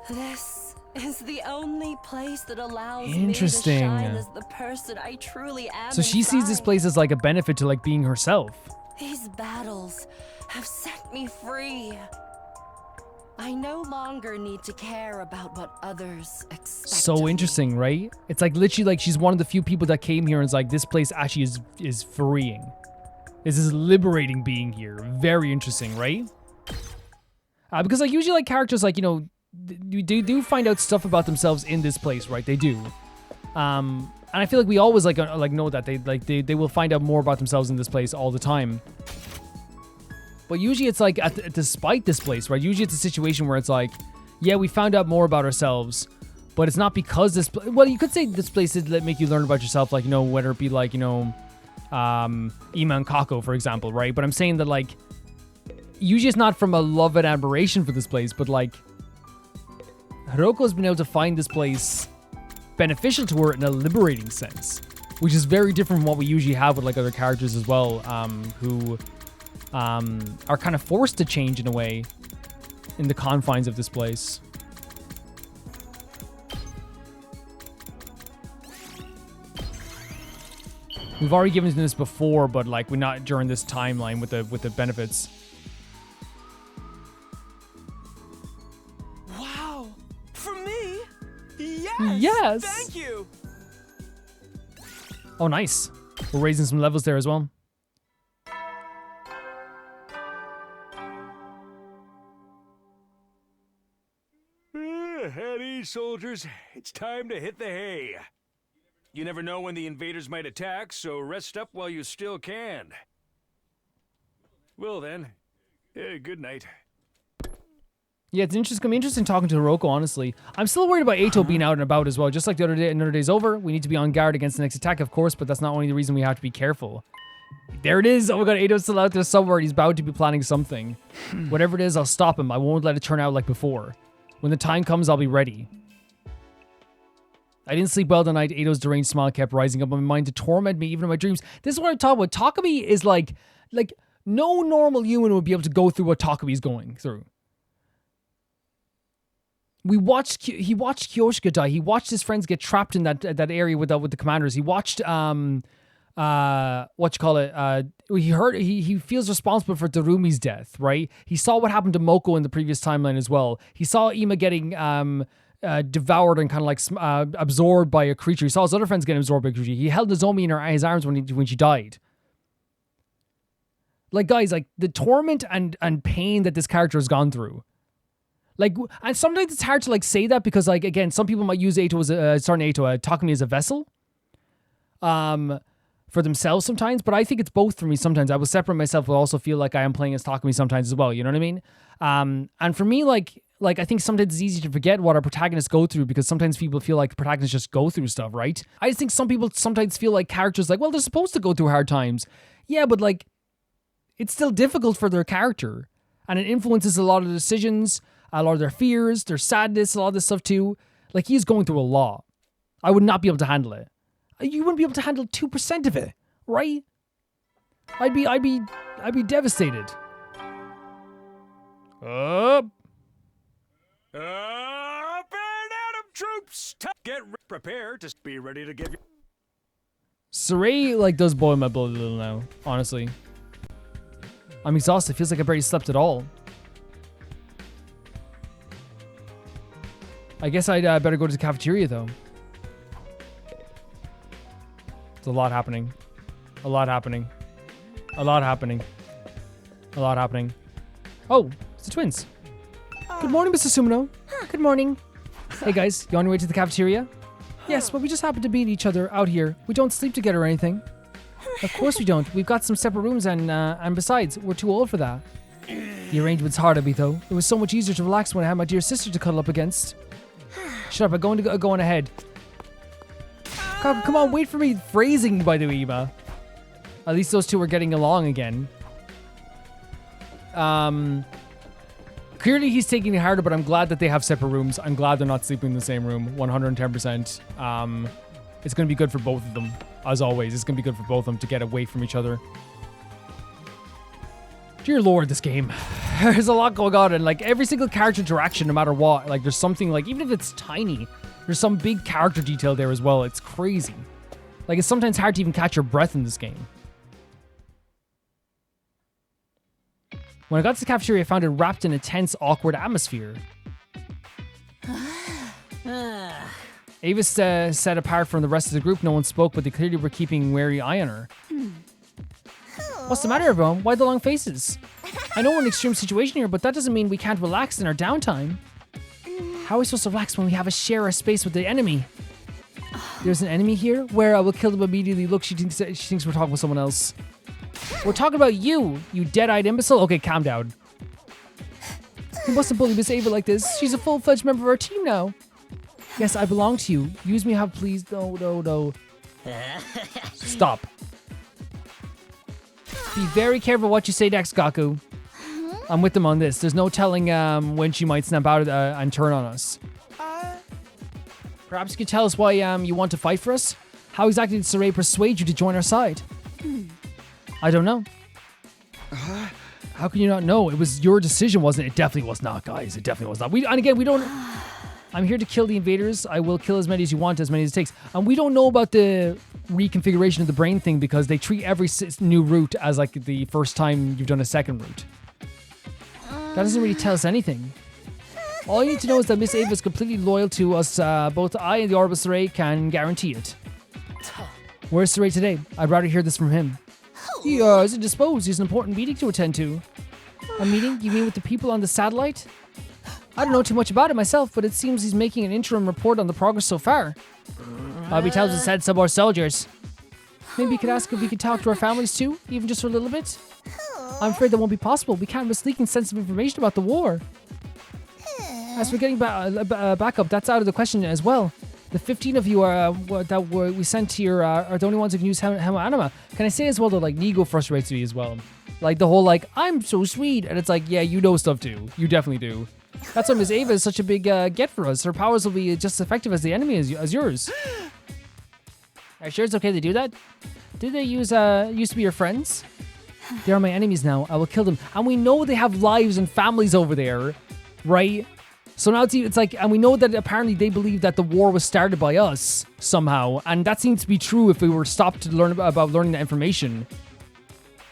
This is the only place that allows me to shine as the person I truly am. So she sees this place as like a benefit to like being herself. These battles have set me free. I no longer need to care about what others expect. So interesting, right? It's like literally like she's one of the few people that came here and is like, this place actually is freeing. This is liberating being here. Very interesting, right? Because like usually like characters like, they do find out stuff about themselves in this place, right? They do. And I feel like we always like know that they will find out more about themselves in this place all the time. But usually it's like despite this place, right? Usually it's a situation where it's like, yeah, we found out more about ourselves, But it's not because this... Well, you could say this place did make you learn about yourself, like, you know, whether it be like, you know, Ima and Kako, for example, right? But I'm saying that, like, usually it's not from a love and admiration for this place, but, like, Hiroko's been able to find this place beneficial to her in a liberating sense, which is very different from what we usually have with, like, other characters as well, who are kind of forced to change in a way in the confines of this place. We've already given this before, but like we're not during this timeline with the benefits. Wow! From me? Yes! Yes! Thank you! Oh, nice. We're raising some levels there as well. At ease, soldiers. It's time to hit the hay. You never know when the invaders might attack, so rest up while you still can. Well then, good night. Yeah, it's gonna be interesting talking to Hiroko, honestly. I'm still worried about Eito being out and about as well. Just like the other day, another day's over. We need to be on guard against the next attack, of course, but that's not only the reason we have to be careful. There it is. Oh my god, Eito's still out there somewhere. He's bound to be planning something. Whatever it is, I'll stop him. I won't let it turn out like before. When the time comes, I'll be ready. I didn't sleep well tonight. Eito's deranged smile kept rising up in my mind to torment me even in my dreams. This is what I'm talking about. Takami is like no normal human would be able to go through what Takami's going through. He watched Kyoshika die. He watched his friends get trapped in that area with the commanders. He watched he feels responsible for Darumi's death, right? He saw what happened to Moko in the previous timeline as well. He saw Ima getting devoured and kind of like absorbed by a creature. He saw his other friends getting absorbed by a creature. He held Nozomi in his arms when she died. Like, guys, like the torment and pain that this character has gone through. Like, and sometimes it's hard to like say that because, like, again, some people might use Takami as a vessel, for themselves sometimes. But I think it's both for me sometimes. I will separate myself, but also feel like I am playing as Takami sometimes as well. You know what I mean? And for me, like I think sometimes it's easy to forget what our protagonists go through because sometimes people feel like protagonists just go through stuff, right? I just think some people sometimes feel like characters like, well, they're supposed to go through hard times. Yeah, but like, it's still difficult for their character, and it influences a lot of the decisions, a lot of their fears, their sadness, a lot of this stuff too. Like, he's going through a lot. I would not be able to handle it. You wouldn't be able to handle 2% of it, right? I'd be devastated. Up and Adam troops, prepare to be ready to give you. Saray like does boil my blood a little now, honestly. I'm exhausted. Feels like I barely slept at all. I guess I'd better go to the cafeteria though. There's a lot happening. A lot happening. A lot happening. A lot happening. Oh, it's the twins. Good morning, Mr. Sumino. Good morning. Hey guys, you on your way to the cafeteria? Yes, but we just happen to meet each other out here. We don't sleep together or anything. Of course we don't. We've got some separate rooms and besides, we're too old for that. The arrangement's hard on me though. It was so much easier to relax when I had my dear sister to cuddle up against. Shut up, I'm going ahead. Come on, wait for me. Phrasing, by the way, Ima. At least those two are getting along again. Clearly he's taking it harder, but I'm glad that they have separate rooms. I'm glad they're not sleeping in the same room, 110%. It's going to be good for both of them, as always. It's going to be good for both of them to get away from each other. Dear Lord, this game. There's a lot going on, and like every single character interaction, no matter what, like there's something like, even if it's tiny, there's some big character detail there as well. It's crazy. Like, it's sometimes hard to even catch your breath in this game. When I got to the cafeteria, I found it wrapped in a tense, awkward atmosphere. Avis sat apart from the rest of the group. No one spoke, but they clearly were keeping a wary eye on her. What's the matter, everyone? Why the long faces? I know we're in an extreme situation here, but that doesn't mean we can't relax in our downtime. How are we supposed to relax when we have to share a space with the enemy? There's an enemy here? Where I will kill them immediately. Look, she thinks we're talking with someone else. We're talking about you, you dead-eyed imbecile. Okay, calm down. You mustn't bully Miss Ava like this. She's a full-fledged member of our team now. Yes, I belong to you. Use me how please. No. Stop. Be very careful what you say next, Gaku. I'm with them on this. There's no telling when she might snap out and turn on us. Perhaps you could tell us why you want to fight for us? How exactly did Saray persuade you to join our side? I don't know. How can you not know? It was your decision, wasn't it? It definitely was not, guys. It definitely was not. We don't... I'm here to kill the invaders. I will kill as many as you want, as many as it takes. And we don't know about the reconfiguration of the brain thing because they treat every new route as like the first time you've done a second route. That doesn't really tell us anything. All you need to know is that Miss Ava is completely loyal to us. Both I and the Orbital Saray can guarantee it. Where's Saray today? I'd rather hear this from him. He is indisposed. He has an important meeting to attend to. A meeting? You mean with the people on the satellite? I don't know too much about it myself, but it seems he's making an interim report on the progress so far. He tells us to send some more soldiers. Maybe you could ask if we could talk to our families too, even just for a little bit? I'm afraid that won't be possible. We can't risk leaking sensitive information about the war. As for getting backup, that's out of the question as well. The 15 of you we sent here are the only ones who can use Hema Anima. Can I say as well that like Nigo frustrates me as well? Like the whole like, I'm so sweet, and it's like, yeah, you know stuff too. You definitely do. That's why Miss Ava is such a big get for us. Her powers will be just as effective as the enemy as yours. Are you sure it's okay to do that? Did they used to be your friends? They are my enemies now. I will kill them. And we know they have lives and families over there, right? So now it's like, and we know that apparently they believe that the war was started by us somehow. And that seems to be true if we were stopped to learn about learning that information.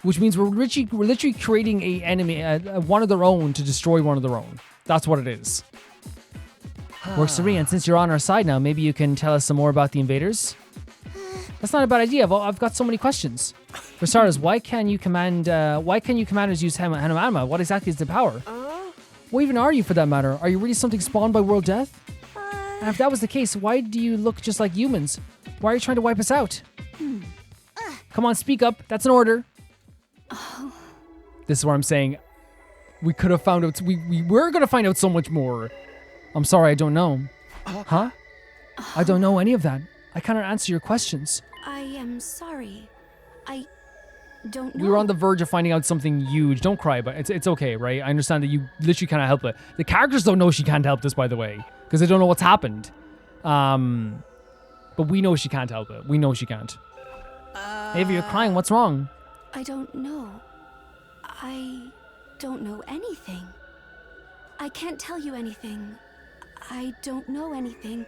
Which means we're literally creating a enemy, one of their own to destroy one of their own. That's what it is. Works Saray, and since you're on our side now, maybe you can tell us some more about the invaders? That's not a bad idea. I've got so many questions. For starters, why can you commanders use Hema Anima? What exactly is the power? What even are you for that matter? Are you really something spawned by world death? And if that was the case, why do you look just like humans? Why are you trying to wipe us out? Come on, speak up. That's an order. This is what I'm saying. We could have found out. We were going to find out so much more. I'm sorry, I don't know. Huh? I don't know any of that. I cannot answer your questions. I am sorry. I don't know. We were on the verge of finding out something huge. Don't cry, but it's okay, right? I understand that you literally cannot help it. The characters don't know she can't help this, by the way, because they don't know what's happened. But we know she can't help it. We know she can't. Ava, you're crying. What's wrong? I don't know. I don't know anything. I can't tell you anything. I don't know anything.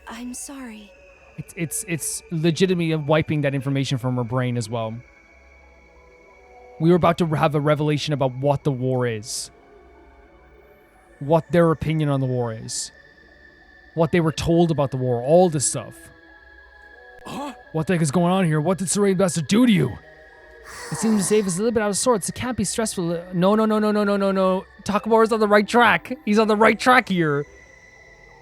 I'm sorry. It's legitimately wiping that information from her brain as well. We were about to have a revelation about what the war is. What their opinion on the war is. What they were told about the war. All this stuff. What the heck is going on here? What did Saray Bastard do to you? It seems to save us a little bit out of sorts. It can't be stressful. No. Takamaru's on the right track. He's on the right track here.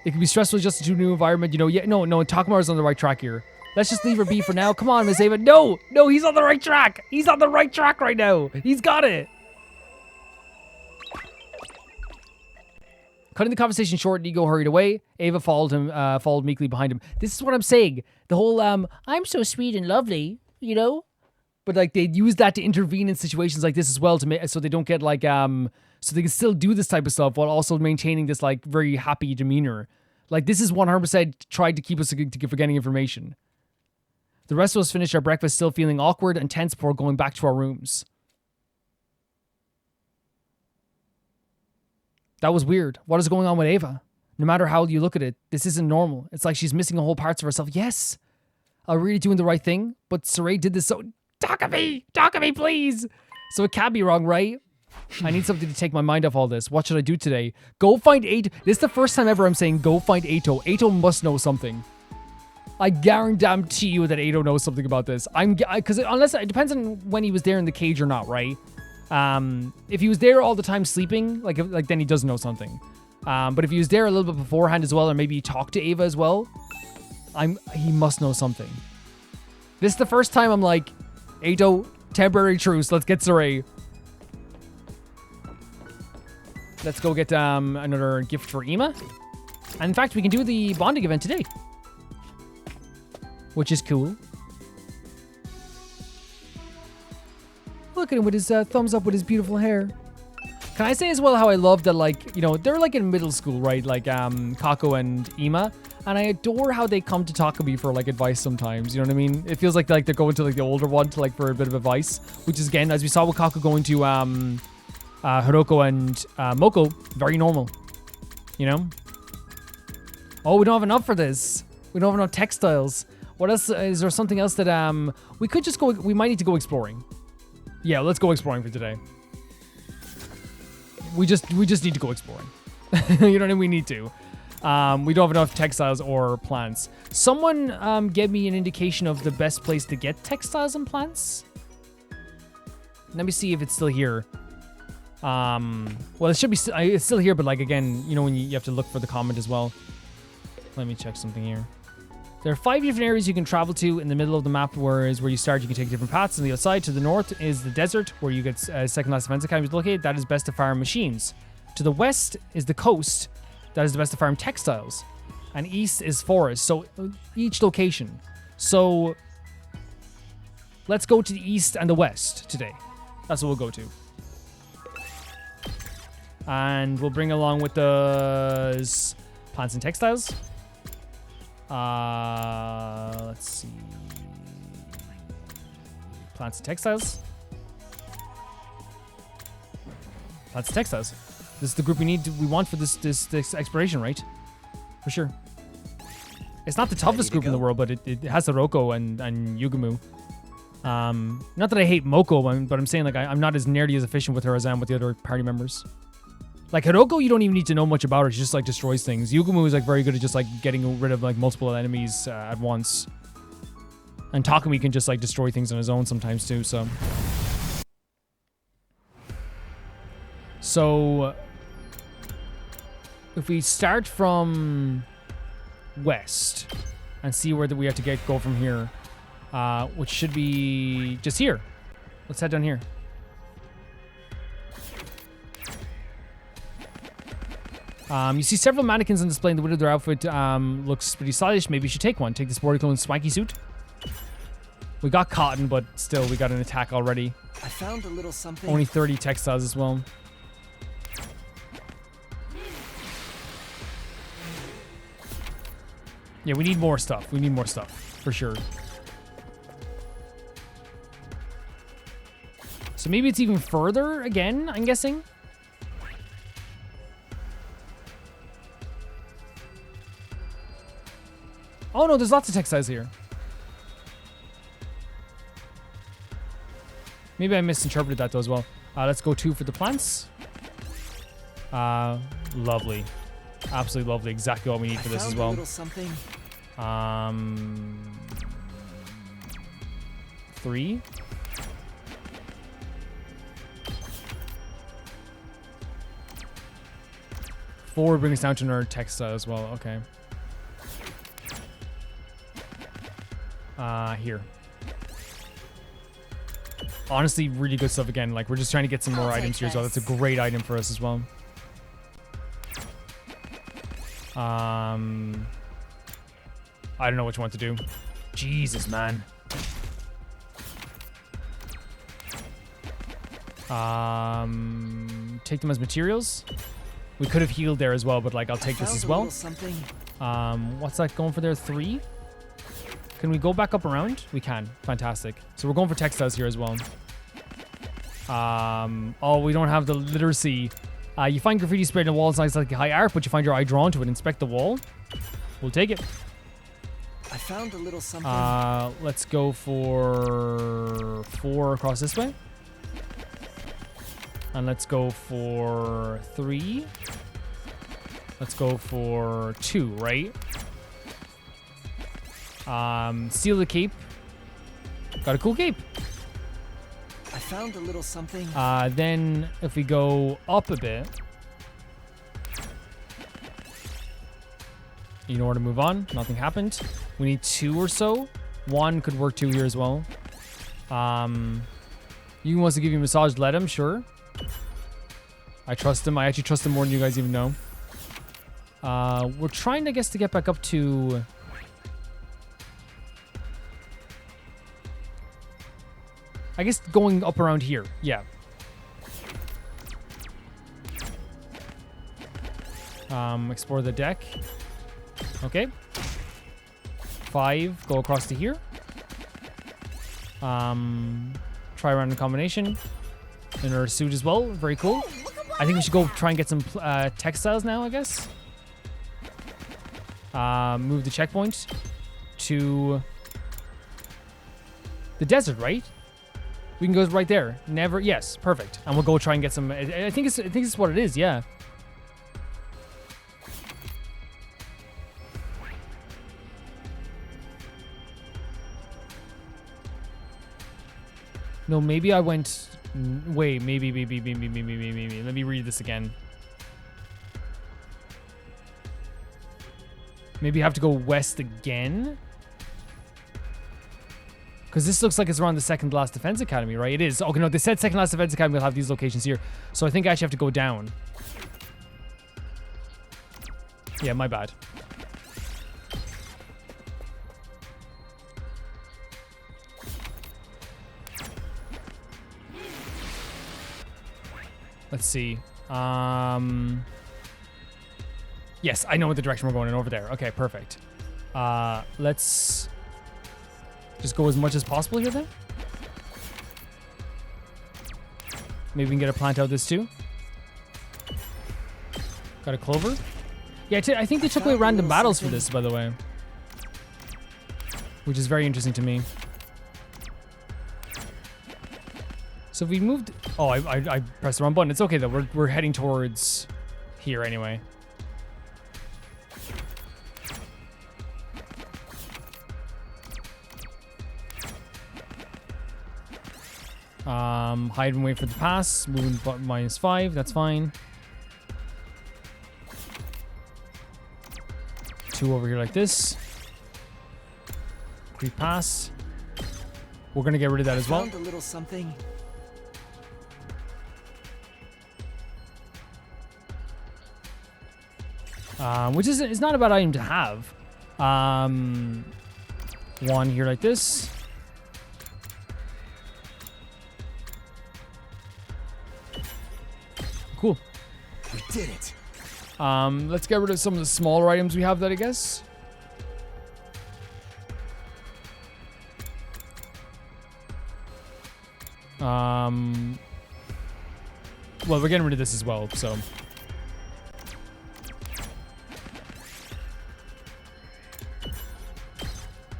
It can be stressful just to a new environment. You know, yeah, no, Takamaru's on the right track here. Let's just leave her be for now. Come on, Miss Ava. No, he's on the right track. He's on the right track right now. He's got it. Cutting the conversation short, Nigo hurried away. Ava followed meekly behind him. This is what I'm saying. The whole, I'm so sweet and lovely, you know? But, like, they use that to intervene in situations like this as well so they don't get, like, so they can still do this type of stuff while also maintaining this, like, very happy demeanor. Like, this is 100% tried to keep us forgetting information. The rest of us finished our breakfast still feeling awkward and tense before going back to our rooms. That was weird. What is going on with Ava? No matter how you look at it, this isn't normal. It's like she's missing whole parts of herself. Yes, I'm really doing the right thing, but Saray did this so... Takami, please! So it can't be wrong, right? I need something to take my mind off all this. What should I do today? Go find Ato. This is the first time ever I'm saying go find Ato. Ato must know something. I guarantee you that Ato knows something about this. Because unless it depends on when he was there in the cage or not, right? If he was there all the time sleeping, like then he does know something. But if he was there a little bit beforehand as well, or maybe he talked to Ava as well, he must know something. This is the first time I'm like, Ato, temporary truce. Let's get Saray. Let's go get another gift for Ima. And in fact, we can do the bonding event today, which is cool. Look at him with his thumbs up with his beautiful hair. Can I say as well how I love that, like, you know, they're like in middle school, right? Like Kako and Ima. And I adore how they come to Takami for like advice sometimes. You know what I mean? It feels like they're going to like the older one to like for a bit of advice, which is, again, as we saw with Kako going to Hiroko and Moko, very normal. You know? Oh, we don't have enough for this. We don't have enough textiles. What else? Is there something else that we could just go? We might need to go exploring. Yeah, let's go exploring for today. We just need to go exploring. You know what I mean? We need to. We don't have enough textiles or plants. Someone give me an indication of the best place to get textiles and plants. Let me see if it's still here. Well, it should be. It's still here, but like again, you know, when you have to look for the comment as well. Let me check something here. There are 5 different areas you can travel to in the middle of the map, whereas where you start, you can take different paths. On the outside, to the north is the desert, where you get second last defense academy located. That is best to farm machines. To the west is the coast. That is the best to farm textiles. And east is forest. So each location. So let's go to the east and the west today. That's what we'll go to. And we'll bring along with us plants and textiles. Let's see. Plants and textiles. Plants and textiles. This is the group we want for this exploration, right? For sure. It's not the toughest group in the world, but it has Hiroko and Yugumu. Not that I hate Moko, but I'm saying like I'm not as nearly as efficient with her as I am with the other party members. Like Hiroko, you don't even need to know much about her. She just like destroys things. Yugumu is like very good at just like getting rid of like multiple enemies at once. And Takami can just like destroy things on his own sometimes too, so. So if we start from west and see where we have to go from here, which should be just here. Let's head down here. You see several mannequins on display in the window. Their outfit looks pretty stylish. Maybe you should take one. Take this sporty clone swanky suit. We got cotton, but still, we got an attack already. I found a little something. Only 30 textiles as well. Yeah, we need more stuff. We need more stuff, for sure. So maybe it's even further again, I'm guessing. Oh no, there's lots of textiles here. Maybe I misinterpreted that though as well. Let's go 2 for the plants. Lovely. Absolutely lovely. Exactly what we need for this as well. Something. 3. Four brings us down to another textile as well. Okay. Here. Honestly, really good stuff again. Like, we're just trying to get some more items here as well. That's a great item for us as well. I don't know which one to do. Jesus, man. Take them as materials. We could have healed there as well, but like, I'll take this as well. What's that going for there? 3? Can we go back up around? We can. Fantastic. So we're going for textiles here as well. Oh, we don't have the literacy. You find graffiti sprayed on the wall. It's nice, like high art, but you find your eye drawn to it. Inspect the wall. We'll take it. I found a little something. Let's go for 4 across this way. And let's go for 3. Let's go for 2, right? Steal the cape. Got a cool cape. I found a little something. Then if we go up a bit, you know where to move on. Nothing happened. We need 2 or so. 1 could work 2 here as well. You wants to give you a massage, let him, sure. I trust him. I actually trust him more than you guys even know. We're trying, I guess, to get back up to... I guess going up around here. Yeah. Explore the deck. Okay. 5, go across to here. Try around the combination. In our suit as well. Very cool. I think we should go try and get some textiles now, I guess. Move the checkpoint to the desert, right? We can go right there. Never. Yes, perfect. And we'll go try and get some. I think it's what it is. Yeah. No, maybe I went. Wait, maybe. Let me read this again. Maybe I have to go west again? Because this looks like it's around the second last defense academy, right? It is. Okay, no, they said second last defense academy will have these locations here. So I think I actually have to go down. Yeah, my bad. Let's see. Yes, I know what the direction we're going in over there. Okay, perfect. Let's just go as much as possible here then. Maybe we can get a plant out of this too. Got a clover. Yeah, I think they took away random battles for this, by the way. Which is very interesting to me. So if we moved... Oh, I pressed the wrong button. It's okay though. We're heading towards here anyway. Hide and wait for the pass. Moving -5. That's fine. 2 over here like this. Creep pass. We're gonna get rid of that as well. Found a little something. Which is not a bad item to have. 1 here like this. Cool. We did it. Let's get rid of some of the smaller items we have that I guess. Well, we're getting rid of this as well, so.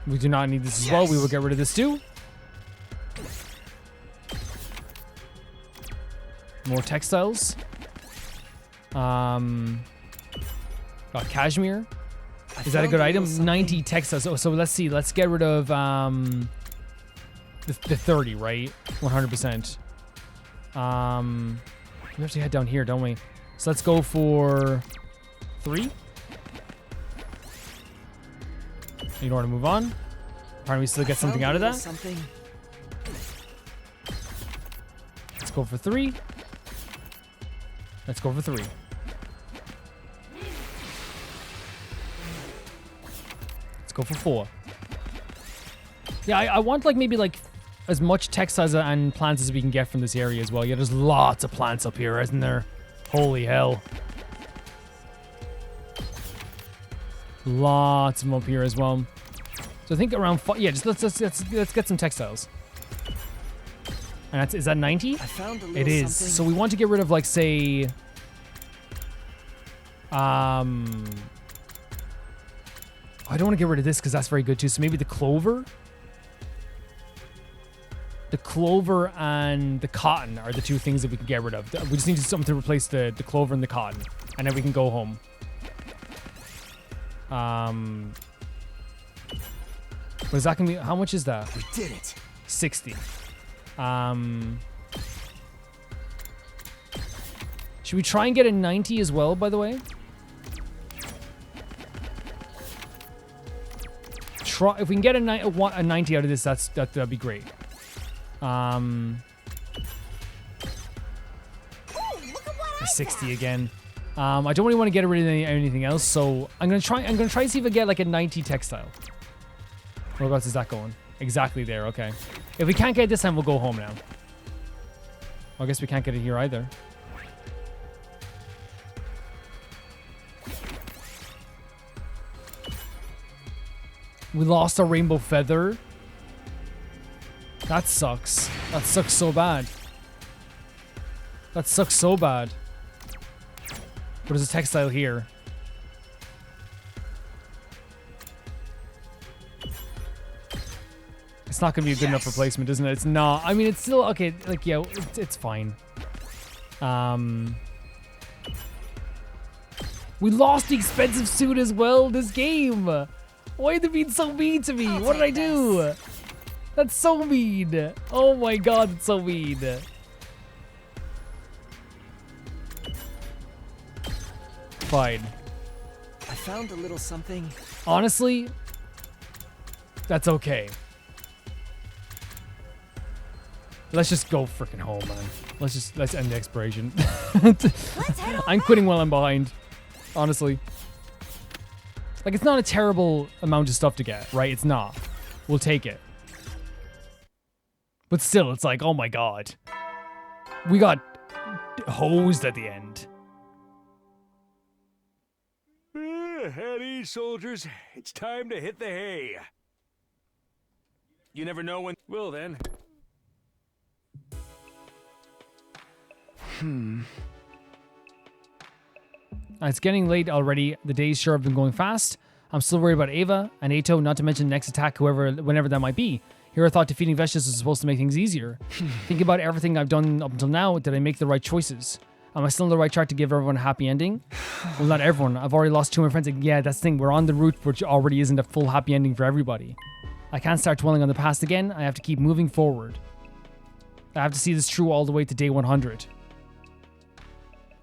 We do not need this as well. We will get rid of this too. More textiles. Got cashmere. Is that a good item? 90 textiles. So let's see. Let's get rid of the 30, right? 100%. We have to head down here, don't we? So let's go for 3. You want to move on? Apparently we still get something out of that. Let's go for 3. Let's go for 3. Let's go for 4. Yeah, I want like maybe like as much textiles and plants as we can get from this area as well. Yeah, there's lots of plants up here, isn't there? Holy hell. Lots of them up here as well. So I think around 5. Yeah, just let's get some textiles. And is that 90? I found a little it is. something. So we want to get rid of like say I don't want to get rid of this because that's very good too. So maybe the clover. The clover and the cotton are the 2 things that we can get rid of. We just need something to replace the clover and the cotton. And then we can go home. What is that gonna be? How much is that? We did it. 60. Should we try and get a 90 as well, by the way? If we can get a 90 out of this, that'd be great. Ooh, look at what I 60 got. again. I don't really want to get rid of anything else, so I'm gonna try to see if I get like a 90 textile. Whereabouts is that going? Exactly there, okay. If we can't get it this time, we'll go home now. I guess we can't get it here either. We lost a rainbow feather. That sucks. That sucks so bad. That sucks so bad. But there's a textile here. It's not going to be a good enough replacement, isn't it? It's not. I mean, it's still... Okay, like, yeah, it's fine. We lost the expensive suit as well this game. Why are they being so mean to me? What did I do? That's so mean. Oh my god, it's so mean. Fine. I found a little something. Honestly, that's okay. Let's just go freaking home, man. Let's end the exploration. I'm quitting while I'm behind. Honestly. Like, it's not a terrible amount of stuff to get, right? It's not. We'll take it. But still, it's like, oh my god. We got hosed at the end. At ease, soldiers. It's time to hit the hay. You never know when... Well, then. It's getting late already. The days sure have been going fast. I'm still worried about Ava and Ato, not to mention the next attack, whenever that might be. Here I thought defeating Vestiges was supposed to make things easier. Think about everything I've done up until now. Did I make the right choices? Am I still on the right track to give everyone a happy ending? Well, not everyone. I've already lost 2 of my friends. Yeah, that's the thing. We're on the route, which already isn't a full happy ending for everybody. I can't start dwelling on the past again. I have to keep moving forward. I have to see this through all the way to day 100.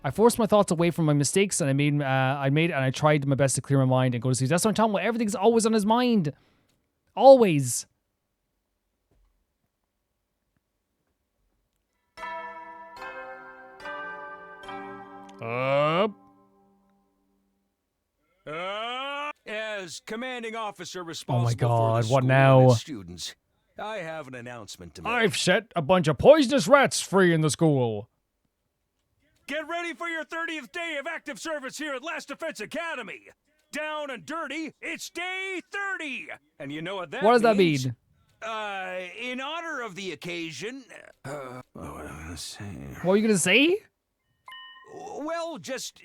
I forced my thoughts away from my mistakes, and I tried my best to clear my mind and go to sleep. That's what I'm talking about. Everything's always on his mind. Always. As commanding officer responsible my for God, the what school now? and its students, I have an announcement to make. I've set a bunch of poisonous rats free in the school. Get ready for your 30th day of active service here at Last Defense Academy. Down and dirty, it's day 30. And you know what that means? What does that mean? In honor of the occasion... what am I gonna say? What are you gonna say? Well, just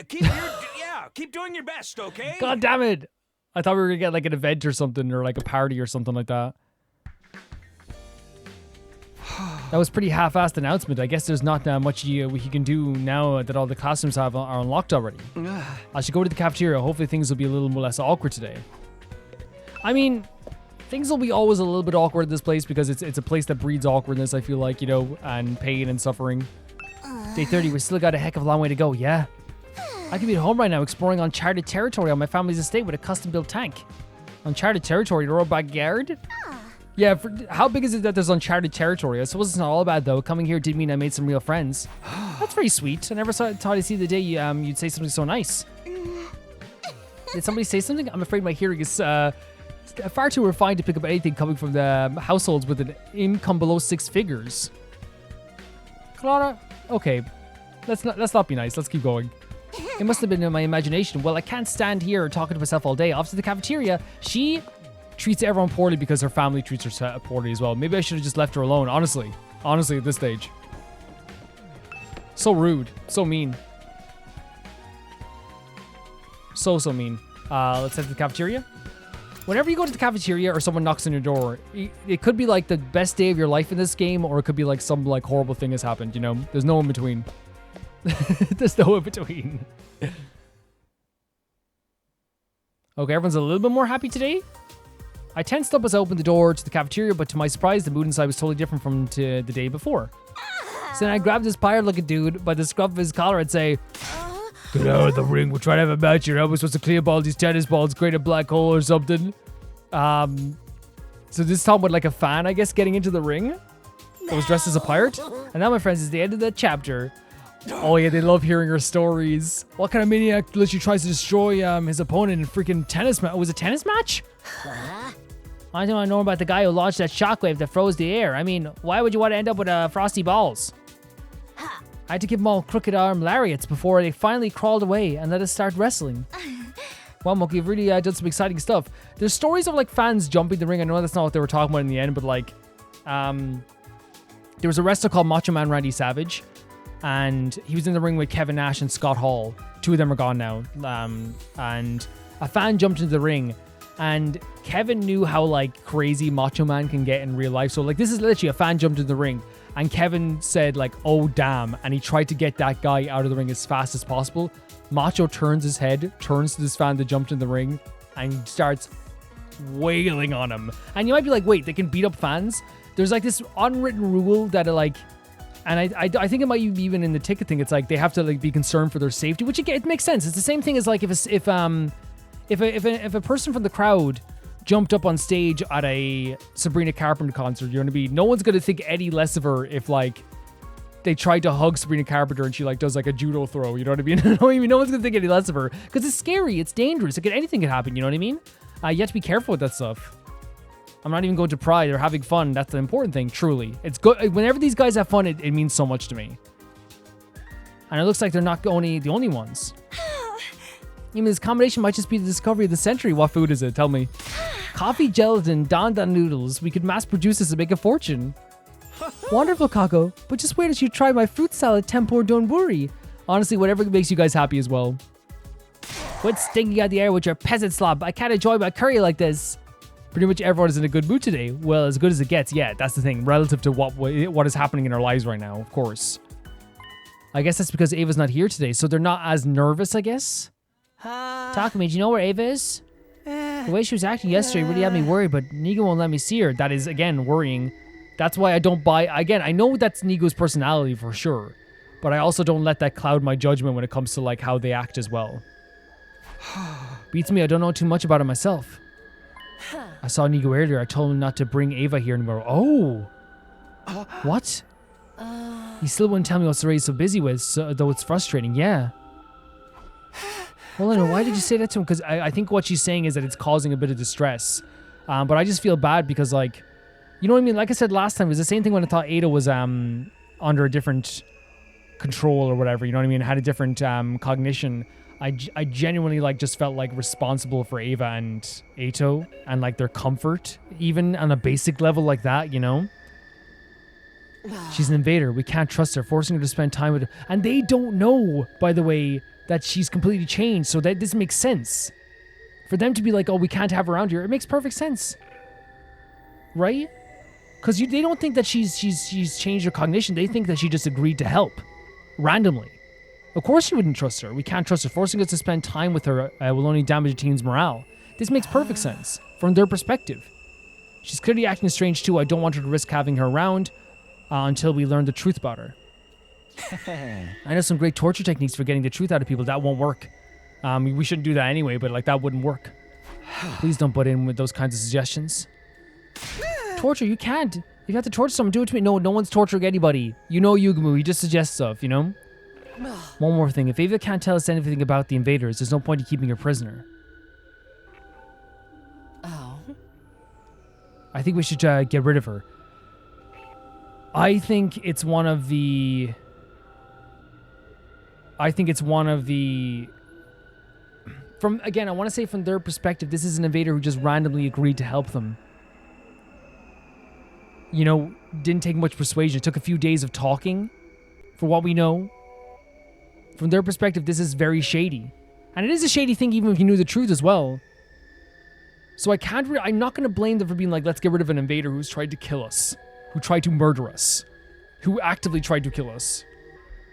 keep doing your best, okay? God damn it! I thought we were gonna get like an event or something, or like a party or something like that. That was pretty half-assed announcement. I guess there's not much we can do now that all the classrooms are unlocked already. I should go to the cafeteria. Hopefully things will be a little less awkward today. I mean, things will be always a little bit awkward in this place because it's a place that breeds awkwardness, I feel like, you know, and pain and suffering. Day 30, we still got a heck of a long way to go, yeah? I could be at home right now exploring uncharted territory on my family's estate with a custom-built tank. Uncharted territory, your own backyard? Yeah, how big is it that there's uncharted territory? I suppose it's not all bad, though. Coming here did mean I made some real friends. That's very sweet. I never thought I'd see the day you'd say something so nice. Did somebody say something? I'm afraid my hearing is far too refined to pick up anything coming from the households with an income below 6 figures. Clara? Okay. Let's not be nice. Let's keep going. It must have been in my imagination. Well, I can't stand here talking to myself all day. Off to the cafeteria. She treats everyone poorly because her family treats her poorly as well. Maybe I should have just left her alone, honestly. Honestly, at this stage. So rude. So mean. So mean. Let's head to the cafeteria. Whenever you go to the cafeteria or someone knocks on your door, it could be like the best day of your life in this game, or it could be like some like horrible thing has happened, you know? There's no in between. There's no in between. Okay, everyone's a little bit more happy today. I tensed up as I opened the door to the cafeteria, but to my surprise, the mood inside was totally different from the day before. So then I grabbed this pirate-looking dude by the scruff of his collar and say, "Get out of the ring, we're trying to have a match here. How are we supposed to clear all these tennis balls, create a black hole or something?" So this time with like a fan, I guess, getting into the ring that was dressed as a pirate. And now, my friends, is the end of that chapter. Oh yeah, they love hearing her stories. What kind of maniac literally tries to destroy his opponent in freaking tennis match? Was it a tennis match? I don't want to know about the guy who launched that shockwave that froze the air. I mean, why would you want to end up with frosty balls? I had to give them all crooked arm lariats before they finally crawled away and let us start wrestling. Well, Monkey, you've really done some exciting stuff. There's stories of like fans jumping the ring. I know that's not what they were talking about in the end, but like, there was a wrestler called Macho Man Randy Savage, and he was in the ring with Kevin Nash and Scott Hall. Two of them are gone now. And a fan jumped into the ring, and Kevin knew how like crazy Macho Man can get in real life. So like, this is literally a fan jumped into the ring, and Kevin said like, "Oh damn," and he tried to get that guy out of the ring as fast as possible. Macho turns his head, turns to this fan that jumped in the ring, and starts wailing on him. And you might be like, wait, they can beat up fans? There's like this unwritten rule that are like, and I think it might be even in the ticket thing. It's like they have to like be concerned for their safety, which it makes sense. It's the same thing as like if a person from the crowd jumped up on stage at a Sabrina Carpenter concert, no one's gonna think any less of her if like they tried to hug Sabrina Carpenter and she like does like a judo throw, you know what I mean? No one's gonna think any less of her because it's scary, it's dangerous, anything can happen, you know what I mean? You have to be careful with that stuff. I'm not even going to pry, they're having fun, that's the important thing, truly. It's good, whenever these guys have fun, it means so much to me. And it looks like they're not the only ones. Even this combination might just be the discovery of the century. What food is it? Tell me. Coffee, gelatin, don noodles. We could mass produce this and make a fortune. Wonderful, Kako. But just wait till you try my fruit salad tempura donburi. Honestly, whatever makes you guys happy as well. Quit stinking out the air with your peasant slop. I can't enjoy my curry like this. Pretty much everyone is in a good mood today. Well, as good as it gets. Yeah, that's the thing. Relative to what is happening in our lives right now, of course. I guess that's because Ava's not here today, so they're not as nervous, I guess. Takami, do you know where Ava is? The way she was acting yesterday really had me worried, but Nigo won't let me see her. That is, again, worrying. That's why I don't buy... Again, I know that's Nigo's personality for sure, but I also don't let that cloud my judgment when it comes to like how they act as well. Beats me, I don't know too much about it myself. I saw Nigo earlier. I told him not to bring Ava here anymore. Oh! What? He still wouldn't tell me what Saray's so busy with, though it's frustrating. Yeah. Well, I know. Why did you say that to him? Because I think what she's saying is that it's causing a bit of distress. But I just feel bad because, like, you know what I mean? Like I said last time, it was the same thing when I thought Ada was under a different control or whatever. You know what I mean? Had a different cognition. I genuinely like just felt like responsible for Ava and Ato and like their comfort, even on a basic level like that, you know? She's an invader. We can't trust her. Forcing her to spend time with her. And they don't know, by the way, that she's completely changed. So that this makes sense. For them to be like, oh, we can't have her around here. It makes perfect sense. Right? Because they don't think that she's changed her cognition. They think that she just agreed to help. Randomly. Of course you wouldn't trust her. We can't trust her. Forcing us to spend time with her will only damage a teen's morale. This makes perfect sense. From their perspective. She's clearly acting strange too. I don't want her to risk having her around until we learn the truth about her. I know some great torture techniques for getting the truth out of people. That won't work. We shouldn't do that anyway, but like that wouldn't work. Please don't butt in with those kinds of suggestions. Torture? You can't. If you have to torture someone, do it to me. No one's torturing anybody. You know Yugumu. He just suggests stuff, you know? One more thing. If Ava can't tell us anything about the invaders, there's no point in keeping her prisoner. Oh. I think we should get rid of her. I think it's one of the... From, again, I want to say from their perspective, this is an invader who just randomly agreed to help them. You know, didn't take much persuasion. It took a few days of talking, for what we know. From their perspective, this is very shady. And it is a shady thing even if you knew the truth as well. So I'm not going to blame them for being like, let's get rid of an invader who's tried to kill us. Who tried to murder us. Who actively tried to kill us.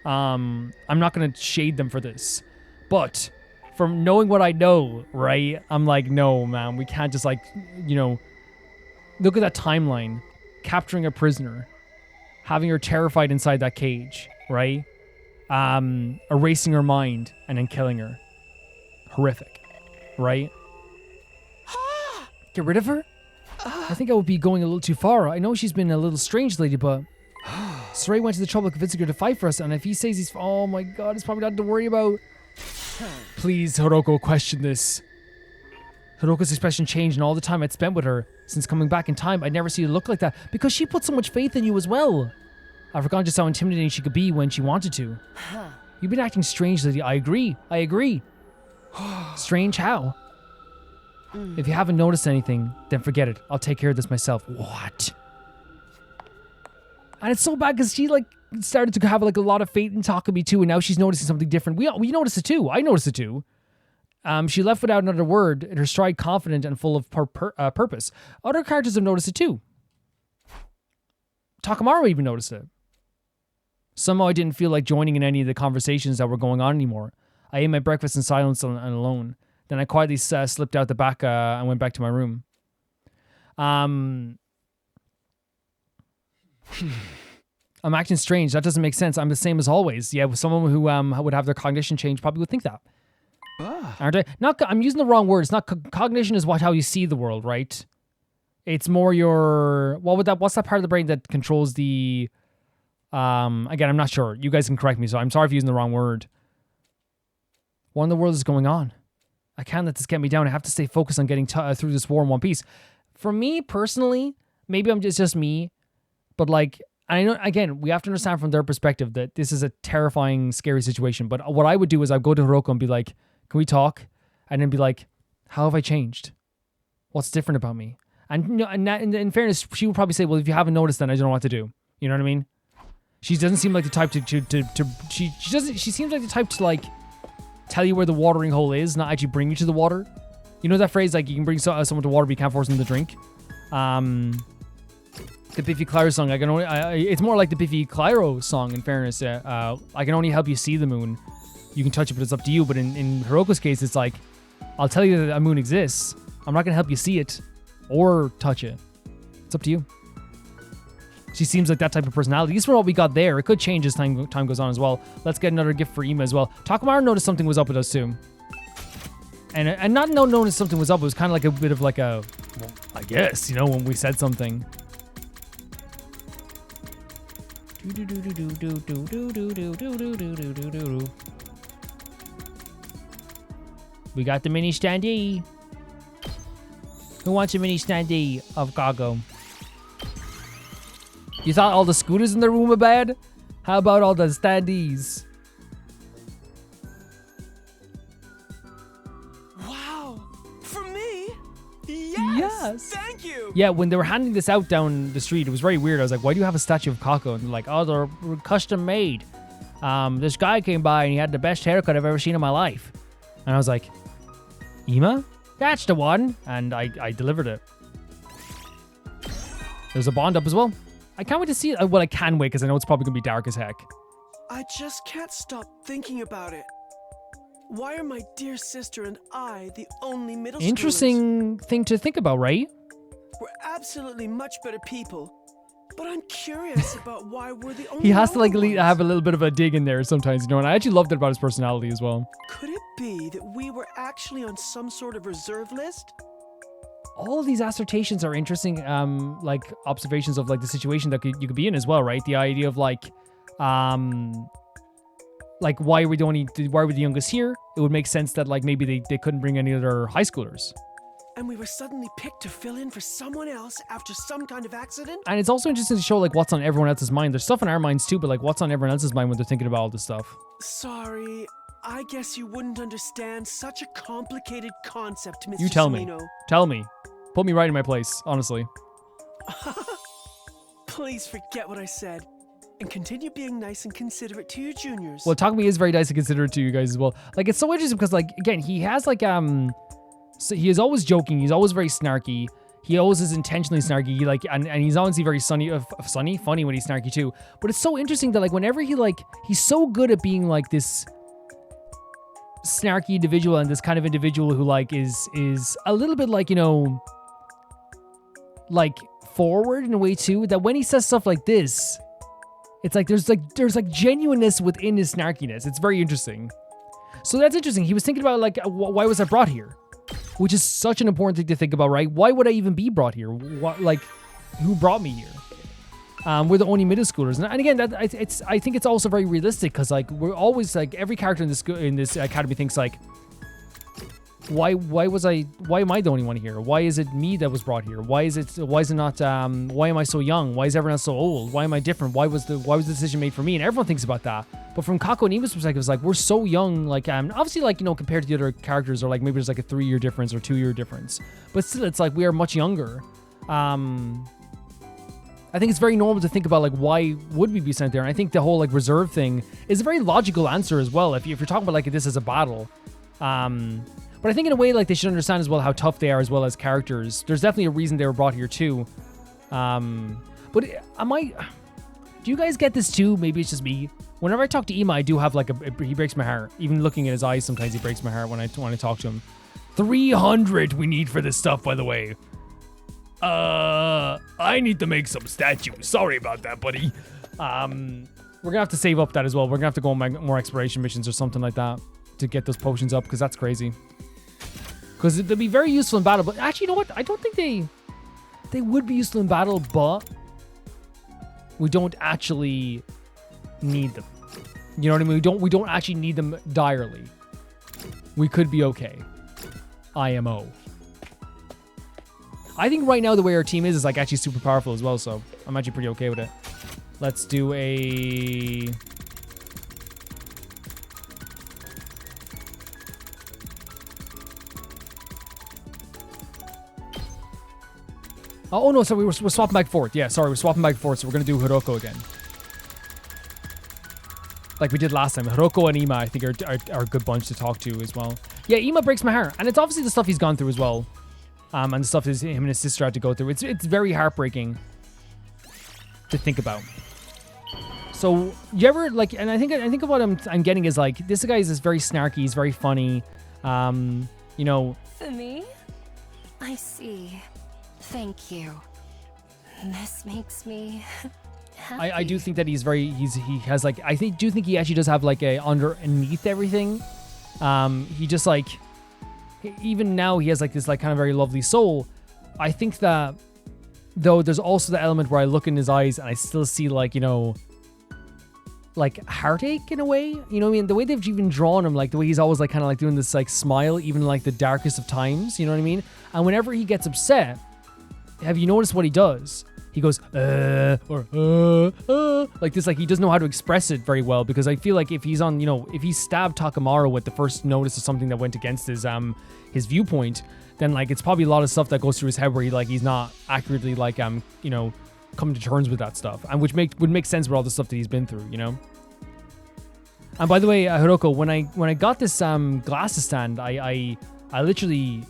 I'm not going to shade them for this. But, from knowing what I know, right? I'm like, no, man. We can't just like, you know... Look at that timeline. Capturing a prisoner. Having her terrified inside that cage, right? Erasing her mind and then killing her. Horrific. Right? Get rid of her? I think I would be going a little too far. I know she's been a little strange lately, but... Saray went to the trouble of convincing her to fight for us, and if he says he's... Oh my god, it's probably nothing to worry about. Please, Hiroko, question this. Hiroko's expression changed, and all the time I'd spent with her since coming back in time, I'd never seen her look like that, because she put so much faith in you as well. I've forgotten just how intimidating she could be when she wanted to. You've been acting strange lately. I agree. Strange how? If you haven't noticed anything, then forget it. I'll take care of this myself. What? And it's so bad because she like started to have like a lot of faith in Takami too, and now she's noticing something different. We noticed it too. I noticed it too. She left without another word, in her stride confident and full of purpose. Other characters have noticed it too. Takamaru even noticed it. Somehow I didn't feel like joining in any of the conversations that were going on anymore. I ate my breakfast in silence and alone. Then I quietly slipped out the back and went back to my room. I'm acting strange. That doesn't make sense. I'm the same as always. Yeah, someone who would have their cognition change probably would think that. Aren't I? I'm using the wrong word. It's not cognition is how you see the world, right? It's more your what's that part of the brain that controls the again, I'm not sure. You guys can correct me, so I'm sorry if you're using the wrong word. What in the world is going on? I can't let this get me down. I have to stay focused on getting through this war in one piece. For me personally, maybe it's just me, but like, I know, again, we have to understand from their perspective that this is a terrifying, scary situation. But what I would do is I'd go to Hiroko and be like, can we talk? And then be like, how have I changed? What's different about me? And you know, and in fairness, she would probably say, well, if you haven't noticed, then I don't know what to do. You know what I mean? She doesn't seem like the type she seems like the type to like tell you where the watering hole is, not actually bring you to the water. You know that phrase, like you can bring someone to water, but you can't force them to drink. The Biffy Clyro song, it's more like the Biffy Clyro song, in fairness. I can only help you see the moon. You can touch it, but it's up to you. But in Hiroko's case, it's like, I'll tell you that a moon exists. I'm not going to help you see it or touch it. It's up to you. She seems like that type of personality. At least for what we got there. It could change as time goes on as well. Let's get another gift for Ima as well. Takamaru noticed something was up with us too. And not noticed something was up. It was kind of like a bit of like a, well, I guess, you know, when we said something. We got the mini standee. Who wants a mini standee of Gaku? You thought all the scooters in the room were bad? How about all the standees? Wow! For me? Yes! Thank you! Yeah, when they were handing this out down the street, it was very weird. I was like, why do you have a statue of Gaku? And they're like, oh, they're custom made. This guy came by and he had the best haircut I've ever seen in my life. And I was like, Ima? That's the one. And I delivered it. There's a bond up as well. I can't wait to see it. Well, I can wait because I know it's probably going to be dark as heck. I just can't stop thinking about it. Why are my dear sister and I the only middle schoolers? Interesting thing to think about, right? We're absolutely much better people. But I'm curious about why we're the only He has to like normal ones. have a little bit of a dig in there sometimes, you know, and I actually loved it about his personality as well. Could it be that we were actually on some sort of reserve list? All of these assertions are interesting, like observations of like the situation that you could be in as well, right? The idea of like why are we the youngest here? It would make sense that like maybe they couldn't bring any other high schoolers. And we were suddenly picked to fill in for someone else after some kind of accident? And it's also interesting to show like what's on everyone else's mind. There's stuff on our minds too, but like what's on everyone else's mind when they're thinking about all this stuff. Sorry, I guess you wouldn't understand such a complicated concept, Mr. You tell me. Cimino. Tell me. Put me right in my place, honestly. Please forget what I said and continue being nice and considerate to your juniors. Well, Takami is very nice and considerate to you guys as well. Like, it's so interesting because, like, again, he has, like, so he is always joking. He's always very snarky. He always is intentionally snarky. He, like, and he's honestly very funny when he's snarky, too. But it's so interesting that, like, whenever he's so good at being, like, this snarky individual and this kind of individual who, like, is a little bit, like, you know, like, forward in a way, too, that when he says stuff like this, it's like there's genuineness within his snarkiness. It's very interesting. So that's interesting. He was thinking about like, why was I brought here? Which is such an important thing to think about, right? Why would I even be brought here? What, like, who brought me here? We're the only middle schoolers, and again, I think it's also very realistic because like we're always like every character in this academy thinks like, why am I the only one here? Why is it me that was brought here? Why is it not why am I so young? Why is everyone else so old? Why am I different? Why was the decision made for me? And everyone thinks about that. But from Gaku and Ima's perspective, it's like we're so young, like obviously like, you know, compared to the other characters, or like maybe there's like a 3-year difference or 2-year difference. But still it's like we are much younger. I think it's very normal to think about like why would we be sent there? And I think the whole like reserve thing is a very logical answer as well. If you're talking about like this as a battle. But I think in a way like they should understand as well how tough they are as well as characters. There's definitely a reason they were brought here too. But do you guys get this too? Maybe it's just me. Whenever I talk to Ima, I do have like he breaks my heart. Even looking at his eyes, sometimes he breaks my heart when I talk to him. 300 we need for this stuff, by the way. I need to make some statues. Sorry about that, buddy. We're gonna have to save up that as well. We're gonna have to go on more exploration missions or something like that to get those potions up, because that's crazy. Because they'll be very useful in battle. But actually, you know what? I don't think they would be useful in battle, but we don't actually need them. You know what I mean? We don't actually need them direly. We could be okay. IMO. I think right now the way our team is like actually super powerful as well, so I'm actually pretty okay with it. Let's do a... Oh no, sorry, we're swapping back forth. Yeah, sorry, we're swapping back forth, so we're going to do Hiroko again. Like we did last time. Hiroko and Ima, I think, are a good bunch to talk to as well. Yeah, Ima breaks my heart. And it's obviously the stuff he's gone through as well. And the stuff him and his sister had to go through. It's very heartbreaking to think about. So, you ever, like, and I think of what I'm getting is, like, this guy is very snarky, he's very funny. You know... For me? I see. Thank you. This makes me happy. I do think that he has like, do think he actually does have like a underneath everything. He just like, even now he has like this like kind of very lovely soul. I think that though there's also the element where I look in his eyes and I still see like, you know, like heartache in a way, you know what I mean? The way they've even drawn him, like the way he's always like kind of like doing this like smile, even like the darkest of times, you know what I mean? And whenever he gets upset, have you noticed what he does? He goes, or like this, like he doesn't know how to express it very well, because I feel like if he's on, you know, if he stabbed Takamaru with the first notice of something that went against his viewpoint, then like it's probably a lot of stuff that goes through his head where he's not accurately like, you know, coming to terms with that stuff, and which would make sense with all the stuff that he's been through, you know? And by the way, Hiroko, when I got this glasses stand, I literally,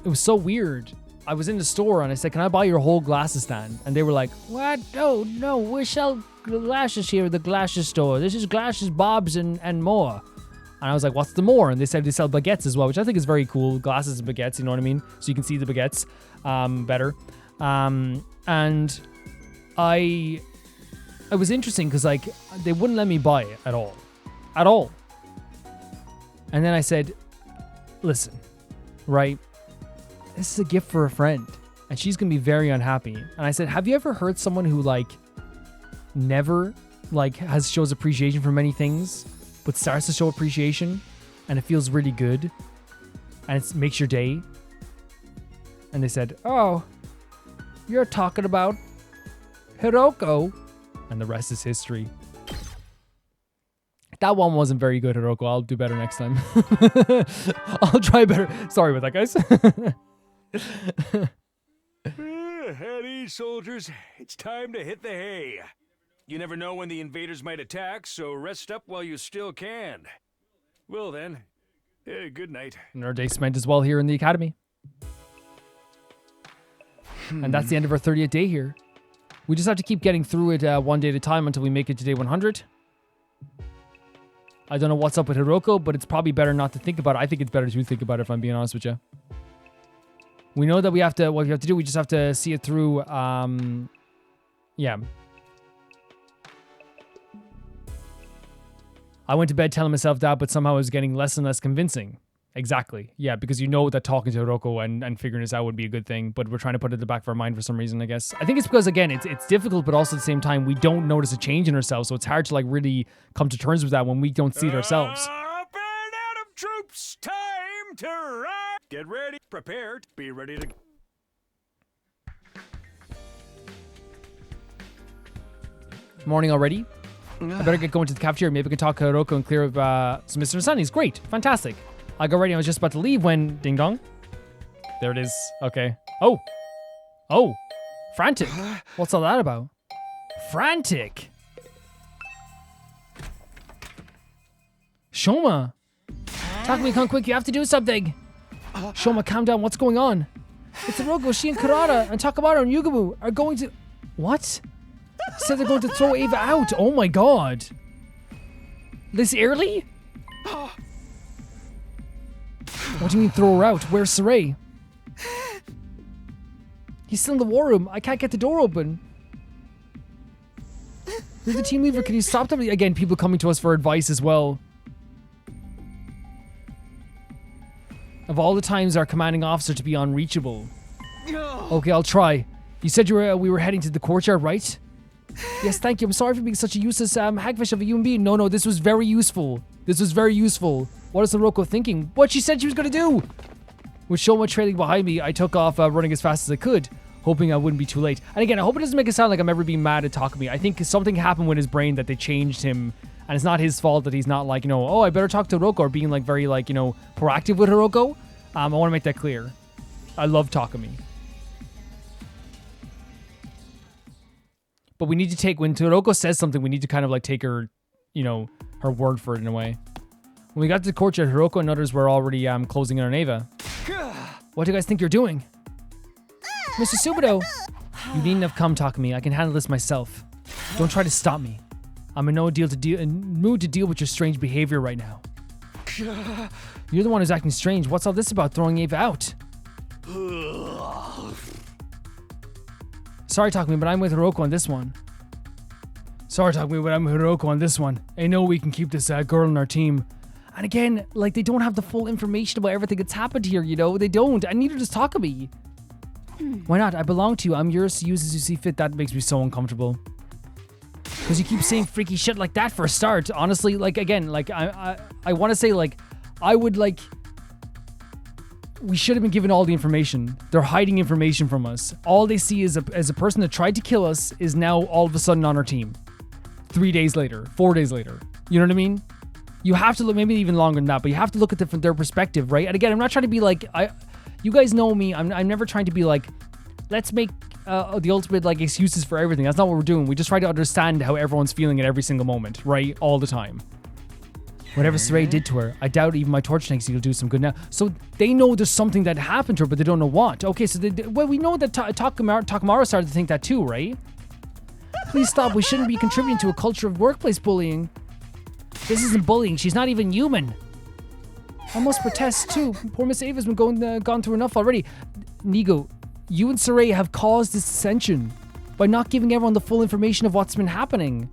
it was so weird. I was in the store and I said, "Can I buy your whole glasses stand?" And they were like, "What? No, we sell glasses here at the glasses store. This is glasses, bobs, and more." And I was like, "What's the more?" And they said they sell baguettes as well, which I think is very cool. Glasses and baguettes, you know what I mean? So you can see the baguettes better. And it was interesting because like they wouldn't let me buy it at all. And then I said, "Listen, right? This is a gift for a friend, and she's gonna be very unhappy." And I said, "Have you ever heard someone who like never like shows appreciation for many things, but starts to show appreciation, and it feels really good, and it makes your day?" And they said, "Oh, you're talking about Hiroko," and the rest is history. That one wasn't very good, Hiroko. I'll do better next time. I'll try better. Sorry about that, guys. At ease, soldiers. It's time to hit the hay. You never know when the invaders might attack, so rest up while you still can. Well then, good night. And our day spent as well here in the academy. And that's the end of our 30th day here. We just have to keep getting through it one day at a time until we make it to day 100. I don't know what's up with Hiroko, but it's probably better not to think about it. I think it's better to think about it, if I'm being honest with you. We know that what we have to do, we just have to see it through, yeah. I went to bed telling myself that, but somehow it was getting less and less convincing. Exactly. Yeah, because you know that talking to Hiroko and figuring this out would be a good thing, but we're trying to put it in the back of our mind for some reason, I guess. I think it's because, again, it's difficult, but also at the same time, we don't notice a change in ourselves, so it's hard to, like, really come to terms with that when we don't see it ourselves. Up and out of troops! Time to ride! Get ready, prepared, be ready to... Morning already? I better get going to the cafeteria. Maybe we can talk to Hiroko and clear up some misunderstandings. Great. Fantastic. I got ready. I was just about to leave when... Ding dong. There it is. Okay. Oh. Oh. Frantic. What's all that about? Frantic. Shoma. Takami, come quick. You have to do something. Shoma, calm down. What's going on? It's Hiroko, she and Karada and Takamaru and Yugamu are going to... What? Said they're going to throw Ava out. Oh my god. This early? What do you mean throw her out? Where's Saray? He's still in the war room. I can't get the door open. You're the team leader. Can you stop them? Again, people coming to us for advice as well. Of all the times our commanding officer to be unreachable. Okay, I'll try. You said we were heading to the courtyard, right? Yes, thank you. I'm sorry for being such a useless hagfish of a human being. No, this was very useful. This was very useful. What is Hiroko thinking? What she said she was going to do? With Shoma trailing behind me, I took off running as fast as I could, hoping I wouldn't be too late. And again, I hope it doesn't make it sound like I'm ever being mad at Takami. I think something happened with his brain that they changed him, and it's not his fault that he's not like, oh, I better talk to Hiroko, or being like very like, proactive with Hiroko. I want to make that clear. I love Takami. But we need to take, when Hiroko says something, we need to kind of like take her, her word for it in a way. When we got to the courtyard, Hiroko and others were already closing in on Ava. What do you guys think you're doing? Mr. Subido! You needn't have come, Takami. I can handle this myself. Don't try to stop me. I'm in no mood to deal with your strange behavior right now. You're the one who's acting strange. What's all this about throwing Ava out? Sorry, Takami, but I'm with Hiroko on this one. Sorry, Takami, but I'm with Hiroko on this one. I know we can keep this girl on our team. And again, like, they don't have the full information about everything that's happened here, They don't. And neither does Takami. Why not? I belong to you. I'm yours to use as you see fit. That makes me so uncomfortable. Because you keep saying freaky shit like that for a start. Honestly, like, again, like, I want to say, like, I would, like... We should have been given all the information. They're hiding information from us. All they see is a person that tried to kill us is now all of a sudden on our team. 3 days later, 4 days later. You know what I mean? You have to look, maybe even longer than that, but you have to look at it from their perspective, right? And again, I'm not trying to be like, you guys know me. I'm never trying to be like, let's make the ultimate like excuses for everything. That's not what we're doing. We just try to understand how everyone's feeling at every single moment, right? All the time. Whatever Saray did to her, I doubt even my torch tanks will do some good now. So they know there's something that happened to her, but they don't know what. Okay, so we know that Takamaru started to think that too, right? Please stop. We shouldn't be contributing to a culture of workplace bullying. This isn't bullying. She's not even human. I must protest too. Poor Miss Ava's been gone through enough already. Nigo, you and Saray have caused this dissension by not giving everyone the full information of what's been happening.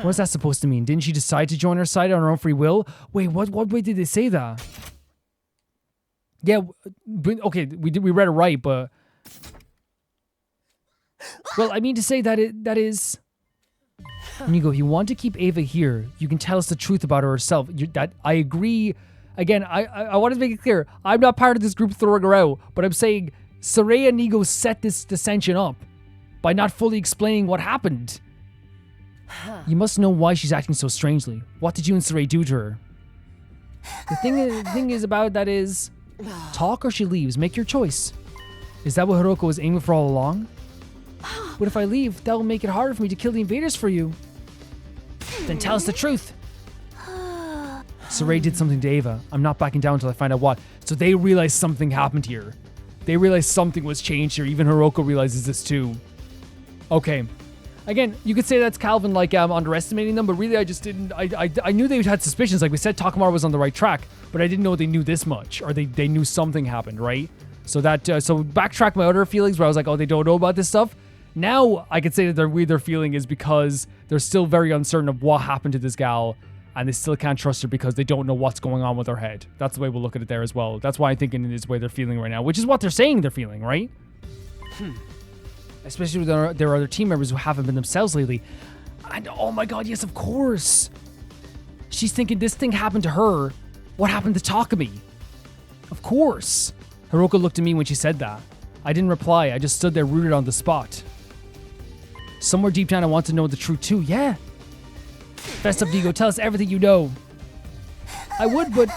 What's that supposed to mean? Didn't she decide to join our side on her own free will? Wait, what way did they say that? Yeah, okay, we read it right, but... Well, I mean to say that is... Nigo, if you want to keep Ava here, you can tell us the truth about her herself. I agree. Again, I want to make it clear. I'm not part of this group throwing her out, but I'm saying Saray and Nigo set this dissension up by not fully explaining what happened. You must know why she's acting so strangely. What did you and Saray do to her? The thing is about that is... Talk or she leaves. Make your choice. Is that what Hiroko was aiming for all along? What if I leave? That will make it harder for me to kill the invaders for you. Then tell us the truth. Saray did something to Ava. I'm not backing down until I find out what. So they realize something happened here. They realize something was changed here. Even Hiroko realizes this too. Okay. Again, you could say that's Calvin like underestimating them, but really I just didn't. I knew they had suspicions. Like we said, Takamaru was on the right track, but I didn't know they knew this much, or they knew something happened, right? So that so backtrack my other feelings where I was like, oh, they don't know about this stuff. Now I could say that their feeling is because they're still very uncertain of what happened to this gal, and they still can't trust her because they don't know what's going on with her head. That's the way we'll look at it there as well. That's why I'm thinking it is the way they're feeling right now, which is what they're saying they're feeling, right? Especially with their other team members who haven't been themselves lately. And oh my god, yes, of course. She's thinking this thing happened to her. What happened to Takami? Of course. Hiroko looked at me when she said that. I didn't reply. I just stood there rooted on the spot. Somewhere deep down I want to know the truth too. Yeah. Fess up, Nigo. Tell us everything you know. I would, but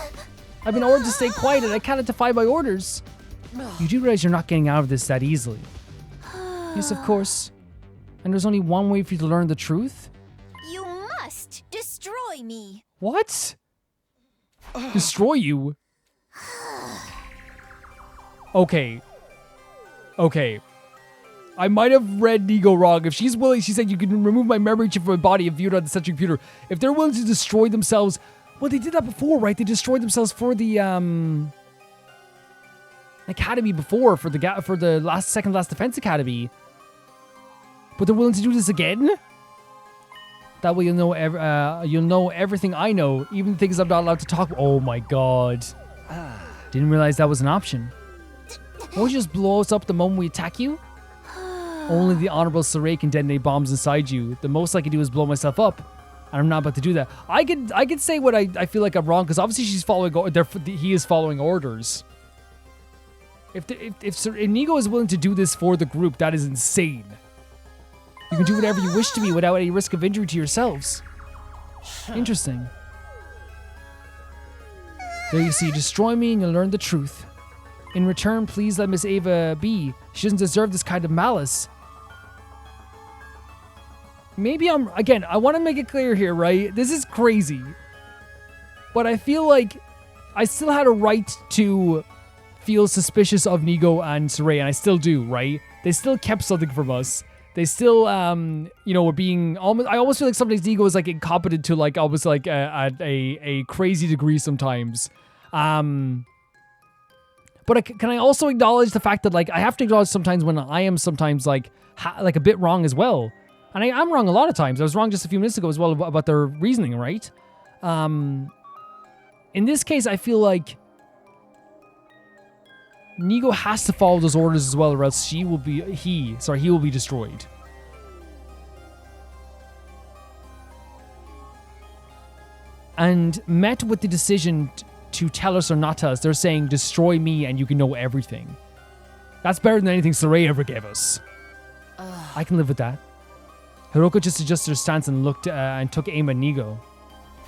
I've been ordered to stay quiet and I cannot defy my orders. You do realize you're not getting out of this that easily. Yes, of course. And there's only one way for you to learn the truth? You must destroy me. What? Destroy you? Okay. I might have read Nigo wrong. If she's willing, she said you can remove my memory chip from my body and view it on the central computer. If they're willing to destroy themselves, well, they did that before, right? They destroyed themselves for the academy before, for the second last defense academy. But they're willing to do this again? That way you'll know everything I know, even things I'm not allowed to talk about. Oh my god. Didn't realize that was an option. Won't you just blow us up the moment we attack you? Only the Honorable Saray can detonate bombs inside you. The most I can do is blow myself up. And I'm not about to do that. I could say what I feel like I'm wrong, because obviously he is following orders. If Nigo is willing to do this for the group, that is insane. You can do whatever you wish to me without any risk of injury to yourselves. Interesting. There you see, destroy me and you'll learn the truth. In return, please let Miss Ava be. She doesn't deserve this kind of malice. Maybe again, I want to make it clear here, right? This is crazy. But I feel like I still had a right to feel suspicious of Nigo and Saray, and I still do, right? They still kept something from us. They still, were being almost. I almost feel like sometimes Nigo is like incompetent to like almost like at a crazy degree sometimes. But can I also acknowledge the fact that like I have to acknowledge sometimes when I am sometimes like a bit wrong as well, and I'm wrong a lot of times. I was wrong just a few minutes ago as well about their reasoning, right? In this case, I feel like Nigo has to follow those orders as well, or else he will be destroyed. And met with the decision to tell us or not tell us, they're saying, destroy me and you can know everything. That's better than anything Saray ever gave us. I can live with that. Hiroko just adjusted her stance and looked and took aim at Nigo.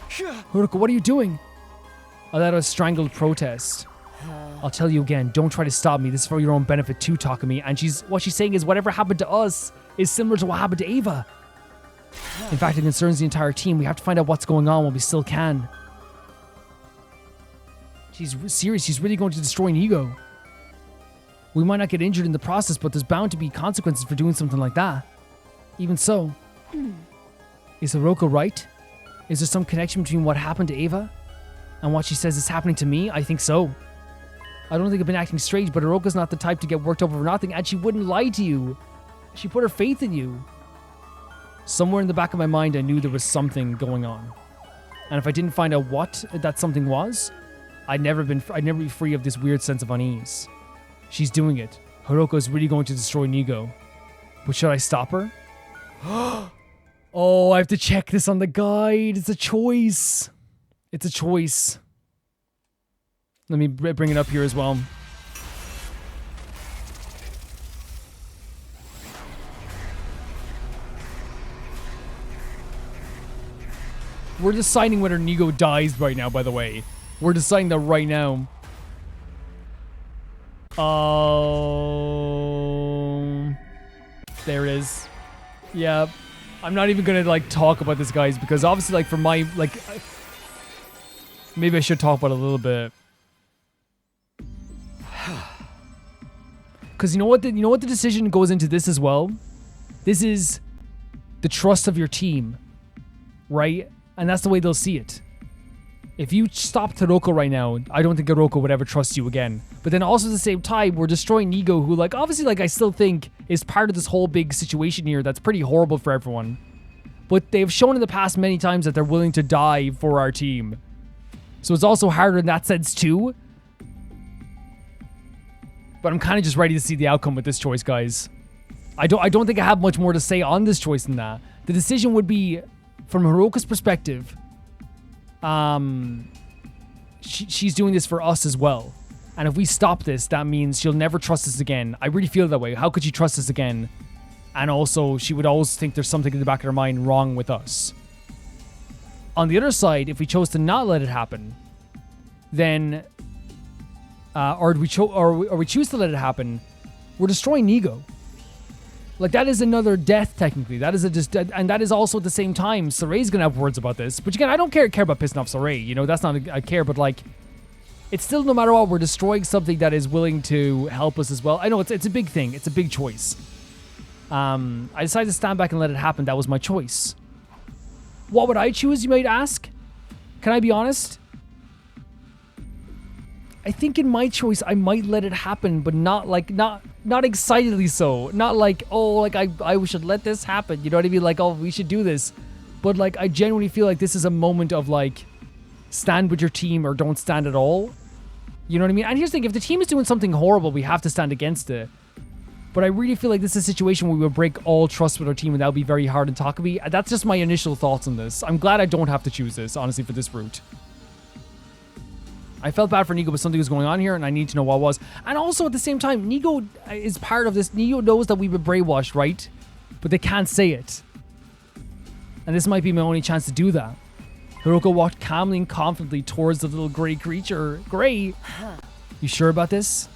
Hiroko, what are you doing? I let out a strangled protest. I'll tell you again, don't try to stop me. This is for your own benefit too, Takami. And what she's saying is whatever happened to us is similar to what happened to Ava. In fact, it concerns the entire team. We have to find out what's going on while we still can. She's serious. She's really going to destroy Nigo. We might not get injured in the process, but there's bound to be consequences for doing something like that. Even so, is Hiroko right? Is there some connection between what happened to Ava and what she says is happening to me? I think so. I don't think I've been acting strange, but Hiroko's not the type to get worked up over nothing, and she wouldn't lie to you. She put her faith in you. Somewhere in the back of my mind, I knew there was something going on. And if I didn't find out what that something was, I'd never be free of this weird sense of unease. She's doing it. Hiroko's really going to destroy Nigo. But should I stop her? Oh, I have to check this on the guide. It's a choice. It's a choice. Let me bring it up here as well. We're deciding whether Nigo dies right now, by the way. We're deciding that right now. There it is. Yeah. I'm not even gonna like talk about this, guys, because obviously like for my maybe I should talk about it a little bit. Because you know what the decision goes into this as well? This is the trust of your team, right? And that's the way they'll see it. If you stop Hiroko right now, I don't think Hiroko would ever trust you again. But then also at the same time, we're destroying Nigo, who like obviously like I still think is part of this whole big situation here that's pretty horrible for everyone. But they've shown in the past many times that they're willing to die for our team. So it's also harder in that sense too. But I'm kind of just ready to see the outcome with this choice, guys. I don't think I have much more to say on this choice than that. The decision would be, from Hiroka's perspective, she's doing this for us as well. And if we stop this, that means she'll never trust us again. I really feel that way. How could she trust us again? And also, she would always think there's something in the back of her mind wrong with us. On the other side, if we chose to not let it happen, then, or we choose to let it happen, we're destroying Nigo. Like, that is another death, technically. That is and that is also at the same time, Soray's gonna have words about this. But again, I don't care about pissing off Soray. You know, that's not a care, but like, it's still, no matter what, we're destroying something that is willing to help us as well. I know it's a big thing. It's a big choice. I decided to stand back and let it happen. That was my choice. What would I choose, you might ask? Can I be honest? I think in my choice, I might let it happen, but not excitedly so. Not like, oh, like I should let this happen. You know what I mean? Like, oh, we should do this. But like, I genuinely feel like this is a moment of like, stand with your team or don't stand at all. You know what I mean? And here's the thing, if the team is doing something horrible, we have to stand against it. But I really feel like this is a situation where we would break all trust with our team, and that would be very hard in Takami. That's just my initial thoughts on this. I'm glad I don't have to choose this, honestly, for this route. I felt bad for Nigo, but something was going on here, and I need to know what it was. And also, at the same time, Nigo is part of this. Nigo knows that we've been brainwashed, right? But they can't say it. And this might be my only chance to do that. Hiroka walked calmly and confidently towards the little gray creature. Gray? You sure about this?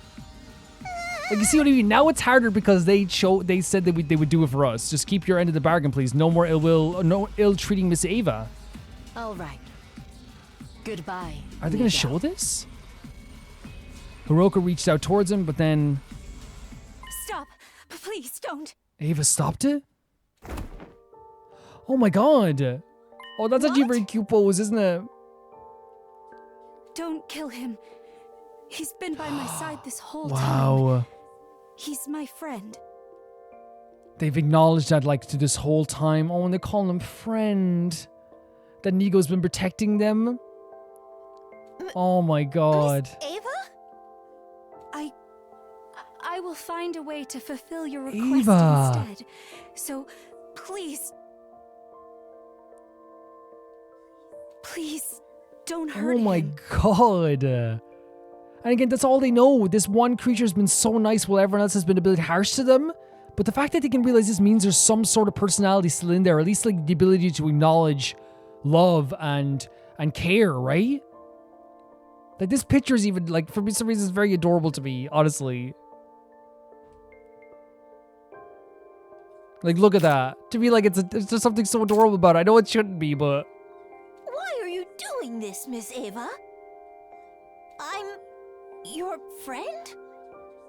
Like, you see what I mean? Now it's harder because they said that they would do it for us. Just keep your end of the bargain, please. No more no ill-treating Miss Ava. All right. Goodbye. Are they going to show this? Hiroka reached out towards him, but then... Stop. Please don't. Ava stopped it? Oh my god. Oh, that's actually a very cute pose, isn't it? Don't kill him. He's been by my side this whole time. Wow. He's my friend. They've acknowledged that, like, to this whole time. Oh, and they call him friend. That Nigo's been protecting them. Oh my god. Miss Ava? I will find a way to fulfill your request Ava. instead. So, please... Please, don't hurt him. Oh my god. And again, that's all they know. This one creature's been so nice while everyone else has been a bit harsh to them. But the fact that they can realize this means there's some sort of personality still in there. Or at least like the ability to acknowledge love and care, right? Like, this picture is even, like, for some reason, it's very adorable to me, honestly. Like, look at that. To me, like, it's just something so adorable about it. I know it shouldn't be, but... Why are you doing this, Miss Ava? I'm your friend?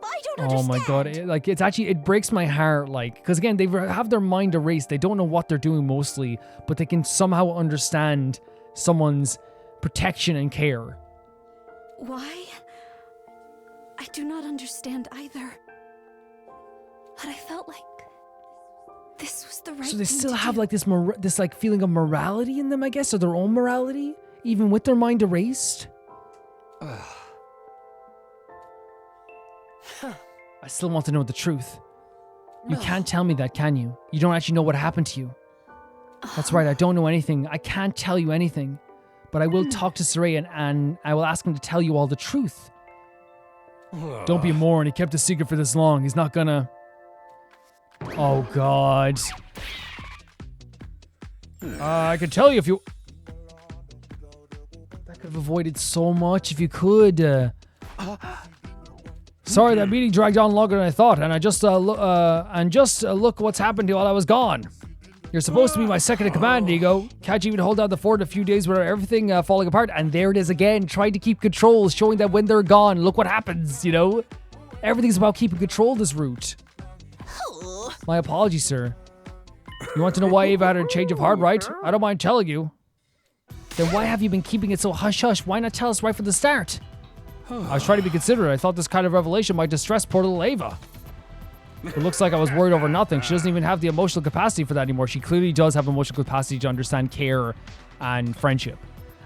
I don't understand. Oh my god, it breaks my heart, like, because again, they have their mind erased. They don't know what they're doing mostly, but they can somehow understand someone's protection and care. Why? I do not understand either. But I felt like this was the right So they thing still to have do. like this like feeling of morality in them, I guess, or their own morality, even with their mind erased. I still want to know the truth. You can't tell me that, can you? You don't actually know what happened to you. That's right, I don't know anything. I can't tell you anything. But I will talk to Saray and I will ask him to tell you all the truth. Don't be a moron. He kept a secret for this long. He's not gonna... Oh, God. I can tell you if you... That could have avoided so much if you could. Sorry, that meeting dragged on longer than I thought, and I just look what's happened to you while I was gone. You're supposed to be my second in command, Nigo. Can't you even hold down the fort in a few days without everything falling apart? And there it is again, trying to keep control, showing that when they're gone, look what happens, you know? Everything's about keeping control of this route. My apologies, sir. You want to know why Ava had a change of heart, right? I don't mind telling you. Then why have you been keeping it so hush-hush? Why not tell us right from the start? I was trying to be considerate. I thought this kind of revelation might distress poor little Ava. It looks like I was worried over nothing. She doesn't even have the emotional capacity for that anymore. She clearly does have emotional capacity to understand care and friendship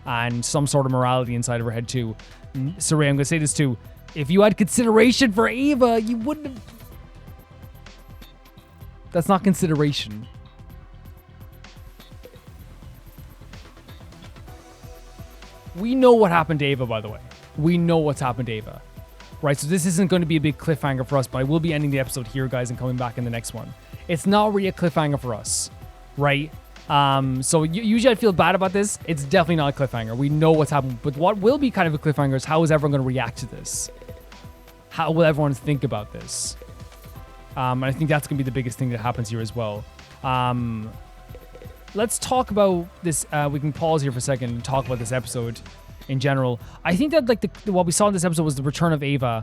and some sort of morality inside of her head too. Saray, I'm going to say this too. If you had consideration for Ava, you wouldn't have... That's not consideration. We know what happened to Ava, by the way. We know what's happened to Ava. Right, so this isn't going to be a big cliffhanger for us, but I will be ending the episode here, guys, and coming back in the next one. It's not really a cliffhanger for us, right? So usually I feel bad about this. It's definitely not a cliffhanger. We know what's happened, but what will be kind of a cliffhanger is how is everyone going to react to this? How will everyone think about this? And I think that's going to be the biggest thing that happens here as well. Let's talk about this. We can pause here for a second and talk about this episode in general. I think that like what we saw in this episode was the return of Ava,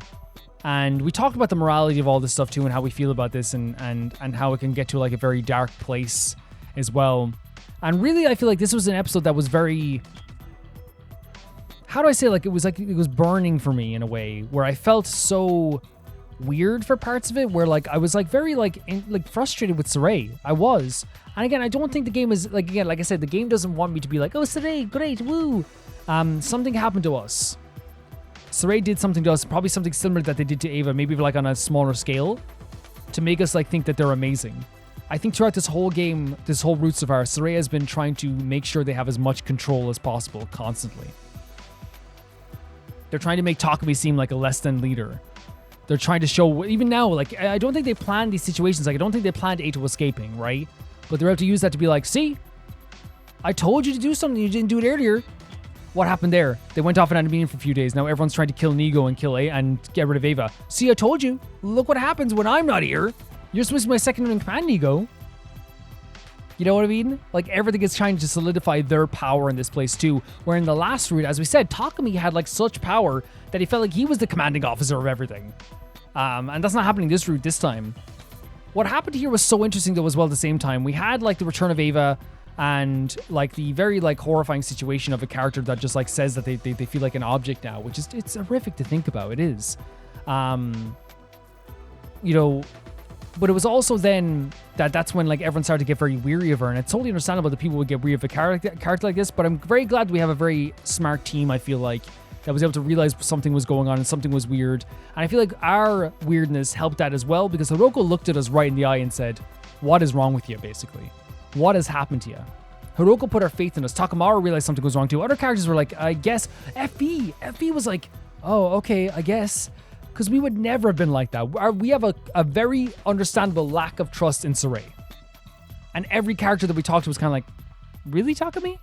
and we talked about the morality of all this stuff too, and how we feel about this, and how it can get to like a very dark place as well. And really, I feel like this was an episode that was very, how do I say, like it was burning for me in a way where I felt so weird for parts of it, where like I was like very like frustrated with Saray. I was, and again, I don't think the game is like, again, like I said, the game doesn't want me to be like, oh, Saray, great, woo. Something happened to us. Saray did something to us, probably something similar that they did to Ava, maybe like on a smaller scale, to make us like think that they're amazing. I think throughout this whole game, this whole route so far, Saray has been trying to make sure they have as much control as possible constantly. They're trying to make Takami seem like a less than leader. They're trying to show, even now, like, I don't think they planned these situations. Like, I don't think they planned Ato escaping, right? But they're able to use that to be like, see, I told you to do something, you didn't do it earlier. What happened there? They went off and had a meeting for a few days. Now everyone's trying to kill Nigo and kill and get rid of Ava. See, I told you. Look what happens when I'm not here. You're supposed to be my second in command, Nigo. You know what I mean? Like, everything is trying to solidify their power in this place too. Where in the last route, as we said, Takami had like such power that he felt like he was the commanding officer of everything. And that's not happening this route this time. What happened here was so interesting though as well at the same time. We had like the return of Ava, and like the very like horrifying situation of a character that just like says that they feel like an object now, which is, it's horrific to think about. It is, you know, but it was also then that's when like everyone started to get very weary of her, and it's totally understandable that people would get weary of a character like this. But I'm very glad we have a very smart team, I feel like, that was able to realize something was going on and something was weird. And I feel like our weirdness helped that as well, because Hiroko looked at us right in the eye and said, what is wrong with you, basically? What has happened to you? Hiroko put her faith in us. Takamaru realized something was wrong too. Other characters were like, I guess. FB was like, oh, okay, I guess. Because we would never have been like that. We have a very understandable lack of trust in Saray. And every character that we talked to was kind of like, really, Takami?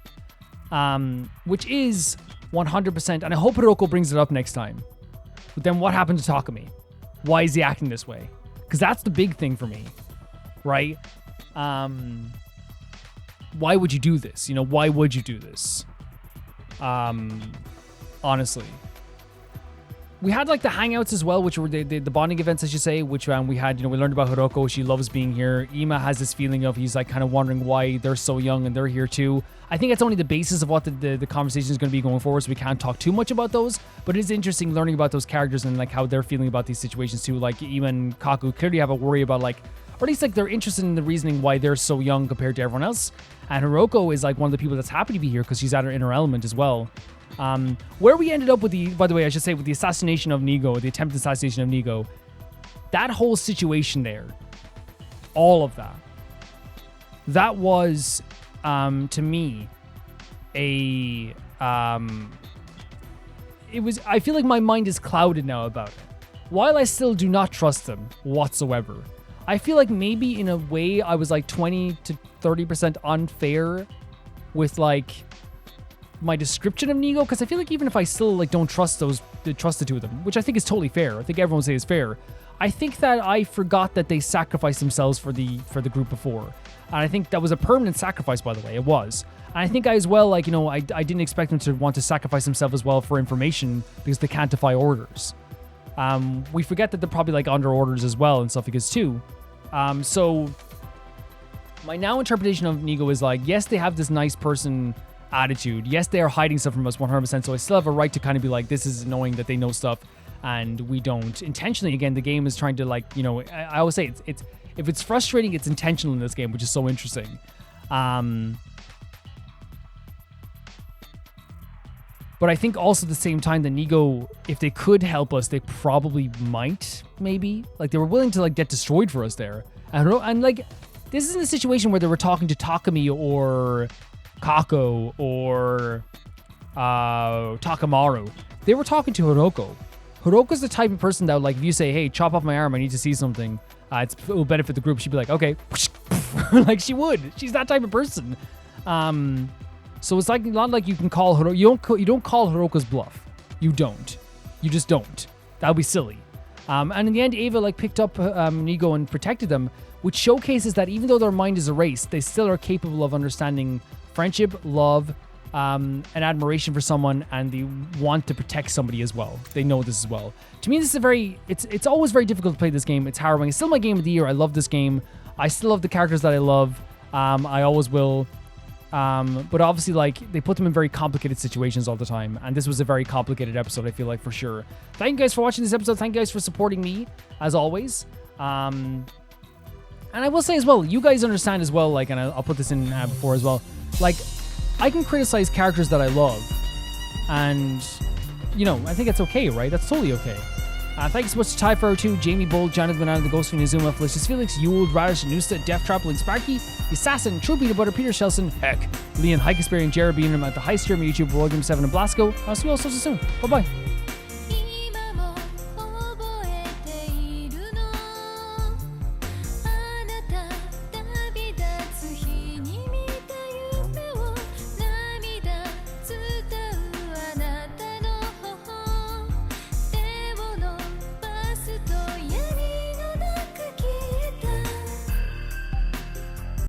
Which is 100%. And I hope Hiroko brings it up next time. But then what happened to Takami? Why is he acting this way? Because that's the big thing for me. Right? Why would you do this? You know, why would you do this? Honestly. We had like the hangouts as well, which were the bonding events, I should say, which we had, you know, we learned about Hiroko. She loves being here. Ima has this feeling of he's like kind of wondering why they're so young and they're here too. I think it's only the basis of what the conversation is going to be going forward, so we can't talk too much about those. But it is interesting learning about those characters and like how they're feeling about these situations too. Like Ima and Gaku clearly have a worry about like, or at least like they're interested in the reasoning why they're so young compared to everyone else. And Hiroko is like one of the people that's happy to be here because she's at her inner element as well. Where we ended up with by the way, I should say, with the assassination of Nigo, the attempted assassination of Nigo, that whole situation there, all of that was, to me, it was, I feel like my mind is clouded now about it. While I still do not trust them whatsoever, I feel like maybe in a way I was like 20 to 30% unfair with like my description of Nigo, because I feel like even if I still like don't trust the two of them, which I think is totally fair, I think everyone would say is fair, I think that I forgot that they sacrificed themselves for the group before. And I think that was a permanent sacrifice, by the way, it was. And I think I as well, like, you know, I didn't expect them to want to sacrifice themselves as well for information because they can't defy orders. We forget that they're probably like under orders as well and stuff like this too. So my now interpretation of Nigo is like, yes, they have this nice person attitude. Yes, they are hiding stuff from us 100%. So I still have a right to kind of be like, this is annoying that they know stuff. and we don't intentionally. Again, the game is trying to, like, you know, I always say it's if it's frustrating, it's intentional in this game, which is so interesting. But I think also at the same time, the Nigo, if they could help us, they probably might, maybe. Like, they were willing to, like, get destroyed for us there. And like, this isn't a situation where they were talking to Takami or Kako or Takamaru. They were talking to Hiroko. Hiroko's the type of person that, like, if you say, hey, chop off my arm, I need to see something, it will benefit the group, she'd be like, okay. Like, she would. She's that type of person. So it's like not like you can call Hiroko. You don't call Hiroko's bluff. You don't. You just don't. That would be silly. And in the end, Ava, like, picked up Nigo and protected them, which showcases that even though their mind is erased, they still are capable of understanding friendship, love, and admiration for someone, and they want to protect somebody as well. They know this as well. To me, this is it's always very difficult to play this game. It's harrowing. It's still my game of the year. I love this game. I still love the characters that I love. I always will. But obviously, like, they put them in very complicated situations all the time, and this was a very complicated episode, I feel like, for sure. Thank you guys for watching this episode. Thank you guys for supporting me, as always. And I will say as well, you guys understand as well, like, and I'll put this in before as well, like, I can criticize characters that I love, and, you know, I think it's okay, right? That's totally okay. Thank you so much to Ty42, Jamie Bold, Jonathan Banana, The Ghost Queen, Azuma, Felicious Felix, Yule, Radish, Nusta, Death Trappling, Sparky, Assassin, True Peanut Butter, Peter Shelson, Heck, Leon, Hike Experience, Jared Beanham at the High Stream, YouTube, William 7, and Blasco. I'll see you all so soon. Bye bye.